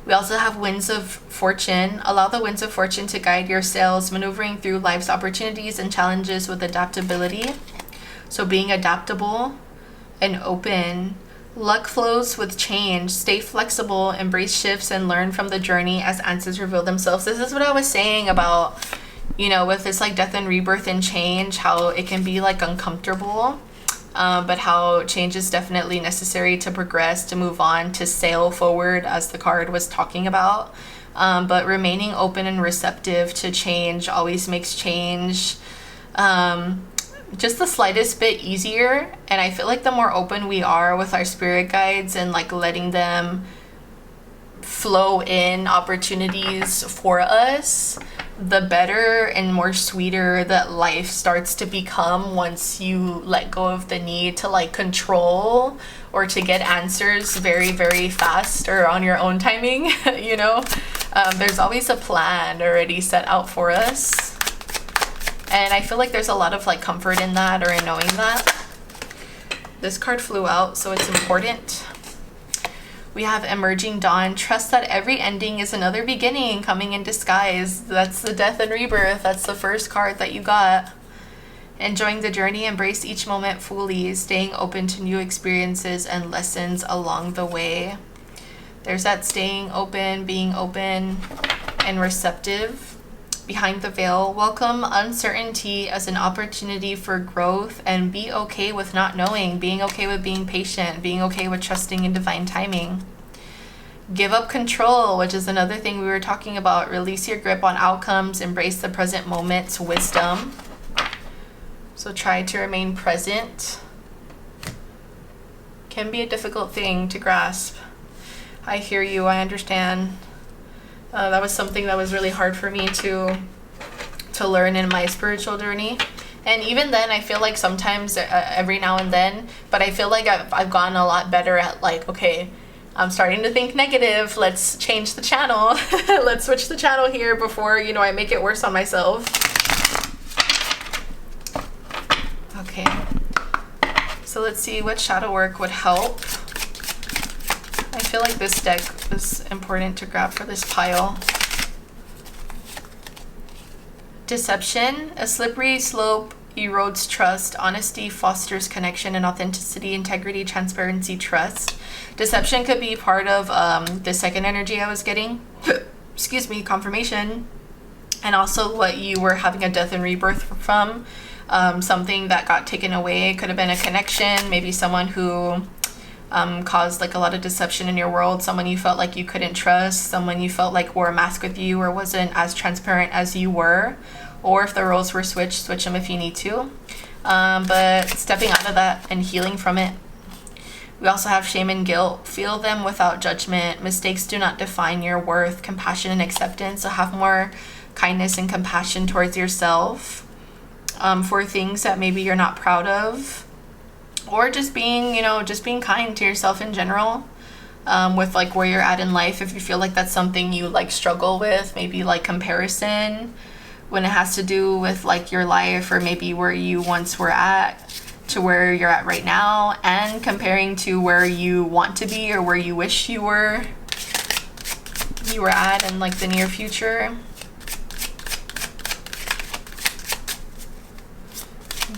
We also have Winds of Fortune. Allow the winds of fortune to guide your sails, maneuvering through life's opportunities and challenges with adaptability. So being adaptable and open. Luck flows with change. Stay flexible, embrace shifts, and learn from the journey as answers reveal themselves. This is what I was saying about, you know, with this like death and rebirth and change, how it can be like uncomfortable, but how change is definitely necessary to progress, to move on, to sail forward, as the card was talking about. But remaining open and receptive to change always makes change just the slightest bit easier. And I feel like the more open we are with our spirit guides and like letting them flow in opportunities for us, the better and more sweeter that life starts to become once you let go of the need to like control or to get answers very, very fast or on your own timing. You know, there's always a plan already set out for us. And I feel like there's a lot of like comfort in that, or in knowing that. This card flew out, so it's important. We have Emerging Dawn. Trust that every ending is another beginning coming in disguise. That's the death and rebirth. That's the first card that you got. Enjoying the journey, embrace each moment fully, staying open to new experiences and lessons along the way. There's that staying open, being open and receptive. behind the veil. Welcome uncertainty as an opportunity for growth, and be okay with not knowing, being okay with being patient, being okay with trusting in divine timing. Give up control, which is another thing we were talking about. Release your grip on outcomes, embrace the present moment's wisdom. So try to remain present. Can be a difficult thing to grasp. I hear you, I understand. That was something that was really hard for me to learn in my spiritual journey. And even then, I feel like sometimes, every now and then, but I feel like I've gotten a lot better at like, okay, I'm starting to think negative. Let's change the channel. Let's switch the channel here before, you know, I make it worse on myself. Okay. So let's see what shadow work would help. I feel like this deck is important to grab for this pile. Deception. A slippery slope erodes trust. Honesty fosters connection and authenticity, integrity, transparency, trust. Deception could be part of the second energy I was getting. Excuse me, confirmation. And also what you were having a death and rebirth from. Something that got taken away. It could have been a connection, maybe someone who caused like a lot of deception in your world, someone you felt like you couldn't trust, someone you felt like wore a mask with you or wasn't as transparent as you were, or if the roles were switched, switch them if you need to. But stepping out of that and healing from it. We also have shame and guilt. Feel them without judgment. Mistakes do not define your worth. Compassion and acceptance. So have more kindness and compassion towards yourself for things that maybe you're not proud of. Or just being, just being kind to yourself in general, with like where you're at in life. If you feel like that's something you like struggle with, maybe like comparison when it has to do with like your life or maybe where you once were at to where you're at right now, and comparing to where you want to be or where you wish you were at in like the near future.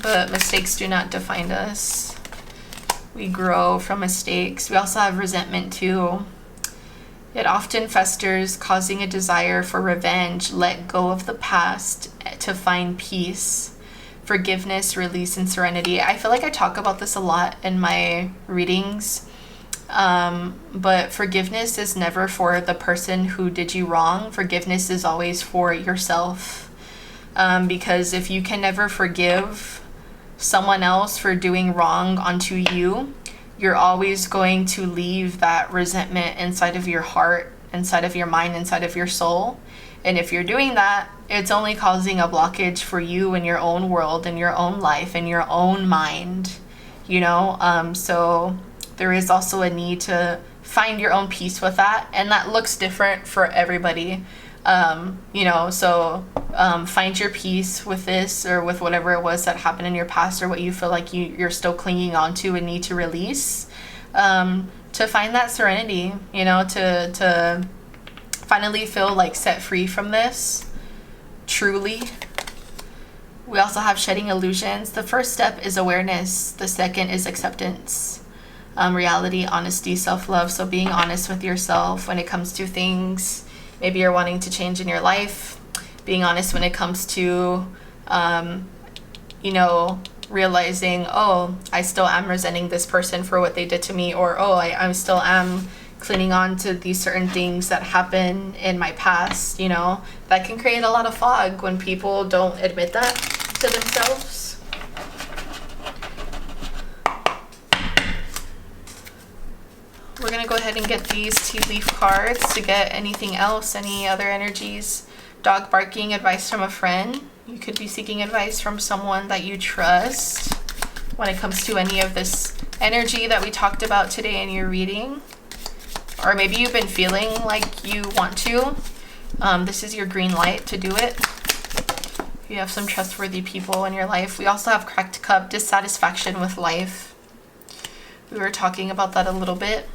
But mistakes do not define us. We grow from mistakes. We also have resentment too. It often festers, causing a desire for revenge. Let go of the past to find peace, forgiveness, release, and serenity. I feel like I talk about this a lot in my readings. But forgiveness is never for the person who did you wrong. Forgiveness is always for yourself. Because if you can never forgive someone else for doing wrong onto you, you're always going to leave that resentment inside of your heart, inside of your mind, inside of your soul. And if you're doing that, it's only causing a blockage for you in your own world, in your own life, in your own mind, so there is also a need to find your own peace with that, and that looks different for everybody. Find your peace with this or with whatever it was that happened in your past, or what you feel like you're still clinging on to and need to release, to find that serenity, to finally feel like set free from this, truly. We also have shedding illusions. The first step is awareness. The second is acceptance. Reality, honesty, self-love. So being honest with yourself when it comes to things maybe you're wanting to change in your life. Being honest when it comes to, realizing, oh, I still am resenting this person for what they did to me, or, oh, I still am clinging on to these certain things that happen in my past, that can create a lot of fog when people don't admit that to themselves. We're going to go ahead and get these tea leaf cards to get anything else, any other energies. Dog barking, advice from a friend. You could be seeking advice from someone that you trust when it comes to any of this energy that we talked about today in your reading. Or maybe you've been feeling like you want to. This is your green light to do it. You have some trustworthy people in your life. We also have cracked cup, dissatisfaction with life. We were talking about that a little bit.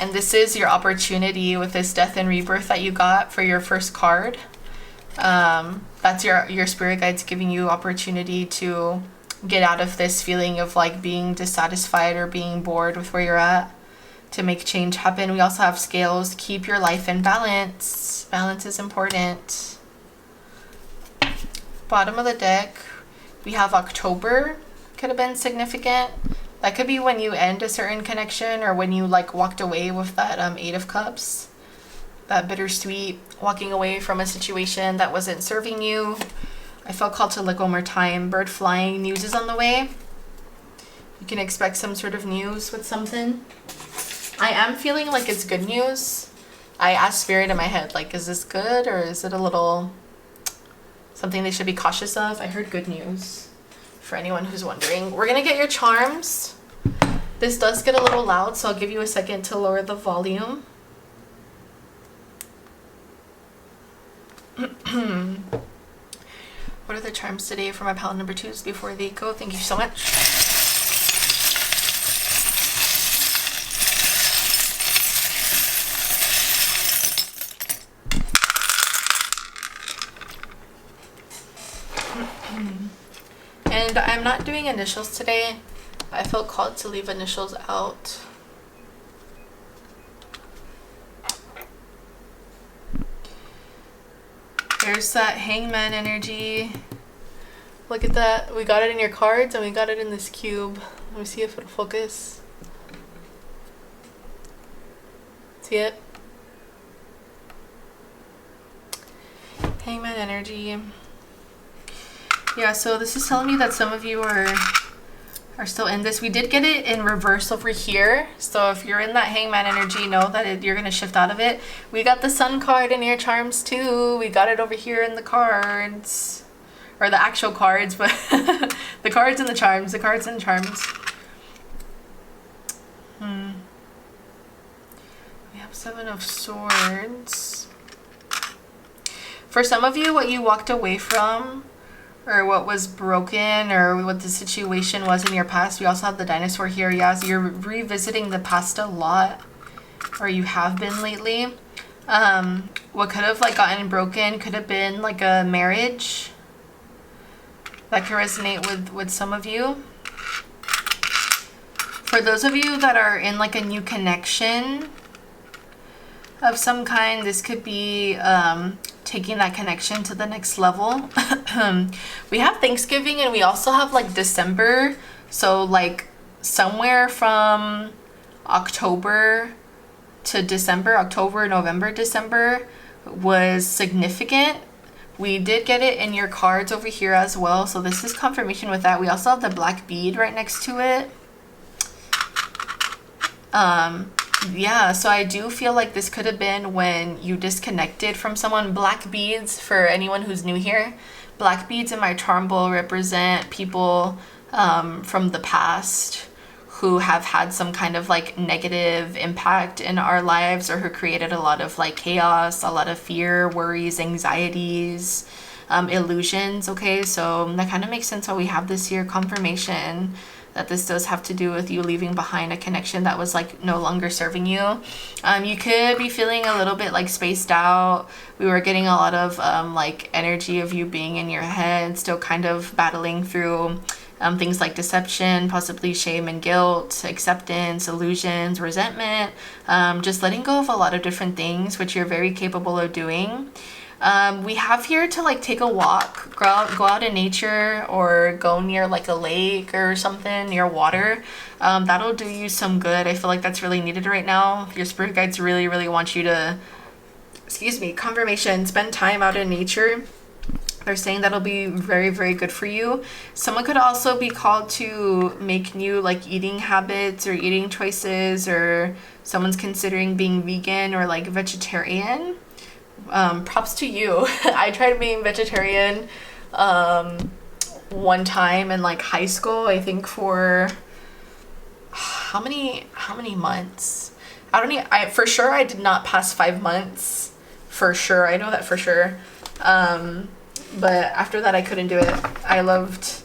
And this is your opportunity with this death and rebirth that you got for your first card. That's your spirit guides giving you opportunity to get out of this feeling of like being dissatisfied or being bored with where you're at. to make change happen. We also have scales. Keep your life in balance. Balance is important. Bottom of the deck, we have October. Could have been significant. That could be when you end a certain connection, or when you like walked away with that Eight of Cups. That bittersweet walking away from a situation that wasn't serving you. I felt called to look one more time. Bird flying, news is on the way. You can expect some sort of news with something. I am feeling like it's good news. I asked Spirit in my head, like, is this good, or is it a little something they should be cautious of? I heard good news for anyone who's wondering. We're gonna get your charms. This does get a little loud, so I'll give you a second to lower the volume. What are the charms today for my pal number 2s before they go? Thank you so much. And I'm not doing initials today. I felt called to leave initials out. There's that Hangman energy. Look at that. We got it in your cards and we got it in this cube. Let me see if it'll focus. See it? Hangman energy. Yeah, so this is telling me that some of you are still in this. We did get it in reverse over here. So if you're in that Hangman energy, know that you're going to shift out of it. We got the Sun card in your charms too. We got it over here in the cards. Or the actual cards, but the cards and the charms. The cards and charms. We have Seven of Swords. For some of you, what you walked away from, or what was broken, or what the situation was in your past. We also have the dinosaur here. Yeah, so you're revisiting the past a lot, or you have been lately. What could have like gotten broken could have been like a marriage. That can resonate with some of you. For those of you that are in like a new connection of some kind, this could be taking that connection to the next level. We have Thanksgiving and we also have like December. So like somewhere from October to December, October, November, December was significant. We did get it in your cards over here as well. So this is confirmation with that. We also have the black bead right next to it. Yeah, so I do feel like this could have been when you disconnected from someone. Black beads, for anyone who's new here, black beads in my charm bowl represent people from the past who have had some kind of like negative impact in our lives, or who created a lot of like chaos, a lot of fear, worries, anxieties, illusions. Okay, so that kind of makes sense why we have this here confirmation that this does have to do with you leaving behind a connection that was like no longer serving you. You could be feeling a little bit like spaced out. We were getting a lot of like energy of you being in your head, still kind of battling through things like deception, possibly shame and guilt, acceptance, illusions, resentment, just letting go of a lot of different things, which you're very capable of doing. We have here to like take a walk, go out in nature, or go near like a lake or something, near water. That'll do you some good. I feel like that's really needed right now. Your spirit guides really, really want you to, confirmation, spend time out in nature. They're saying that'll be very, very good for you. Someone could also be called to make new like eating habits or eating choices, or someone's considering being vegan or like vegetarian. Props to you. I tried being vegetarian one time in like high school, I think for how many months? For sure I did not pass 5 months. For sure. I know that for sure. But after that I couldn't do it. I loved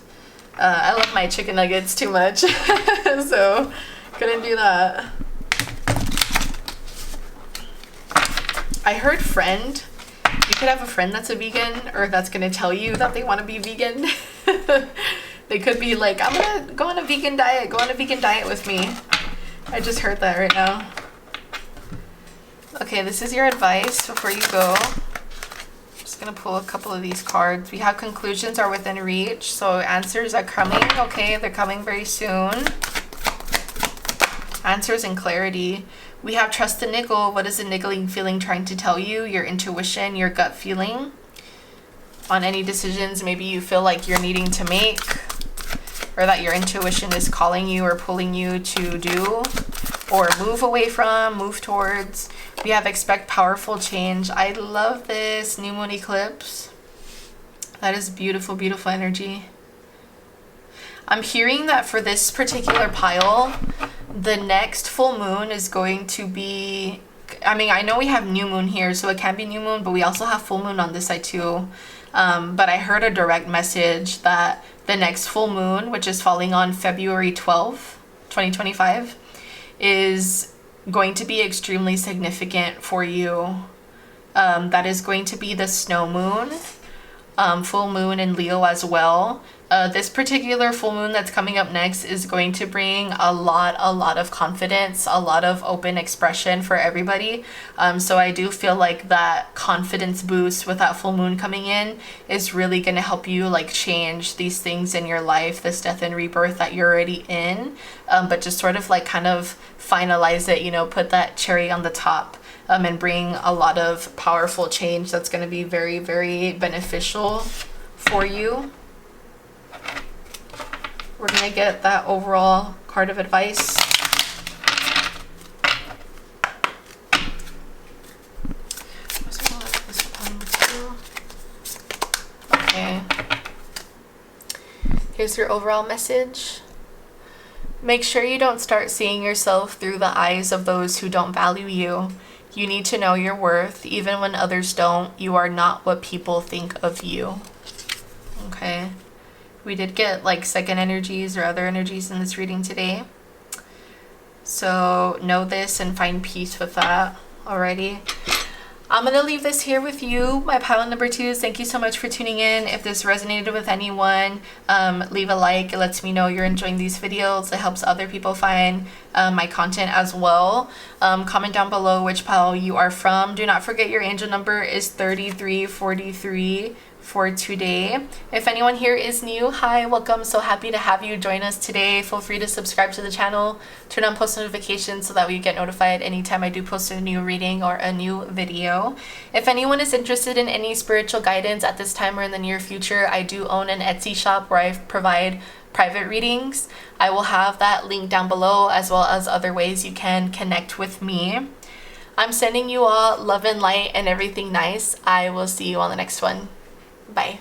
my chicken nuggets too much. So couldn't do that. I heard friend. You could have a friend that's a vegan, or that's going to tell you that they want to be vegan. They could be like, I'm going to go on a vegan diet. Go on a vegan diet with me. I just heard that right now. Okay, this is your advice before you go. I'm just gonna pull a couple of these cards. We have conclusions are within reach, so answers are coming. Okay, they're coming very soon. Answers and clarity. We have trust the niggle. What is the niggling feeling trying to tell you? Your intuition, your gut feeling on any decisions maybe you feel like you're needing to make, or that your intuition is calling you or pulling you to do or move away from, move towards. We have expect powerful change. I love this new moon eclipse. That is beautiful, beautiful energy. I'm hearing that for this particular pile, the next full moon is going to be, I mean, I know we have new moon here, so it can be new moon, but we also have full moon on this side too. But I heard a direct message that the next full moon, which is falling on February 12th, 2025, is going to be extremely significant for you. That is going to be the snow moon, full moon in Leo as well. This particular full moon that's coming up next is going to bring a lot of confidence, a lot of open expression for everybody. So I do feel like that confidence boost with that full moon coming in is really going to help you like change these things in your life, this death and rebirth that you're already in, but just sort of like kind of finalize it, you know, put that cherry on the top. And bring a lot of powerful change that's going to be very, very beneficial for you. We're going to get that overall card of advice. Okay. Here's your overall message. Make sure you don't start seeing yourself through the eyes of those who don't value you. You need to know your worth. Even when others don't, you are not what people think of you. Okay. We did get like second energies or other energies in this reading today. So know this and find peace with that already. I'm going to leave this here with you, my pile number 2s. Thank you so much for tuning in. If this resonated with anyone, leave a like. It lets me know you're enjoying these videos. It helps other people find my content as well. Comment down below which pile you are from. Do not forget your angel number is 3343 for today. If anyone here is new, hi, welcome. So happy to have you join us today. Feel free to subscribe to the channel, turn on post notifications so that we get notified anytime I do post a new reading or a new video. If anyone is interested in any spiritual guidance at this time or in the near future, I do own an Etsy shop where I provide private readings. I will have that link down below, as well as other ways you can connect with me. I'm sending you all love and light and everything nice. I will see you on the next one. Bye.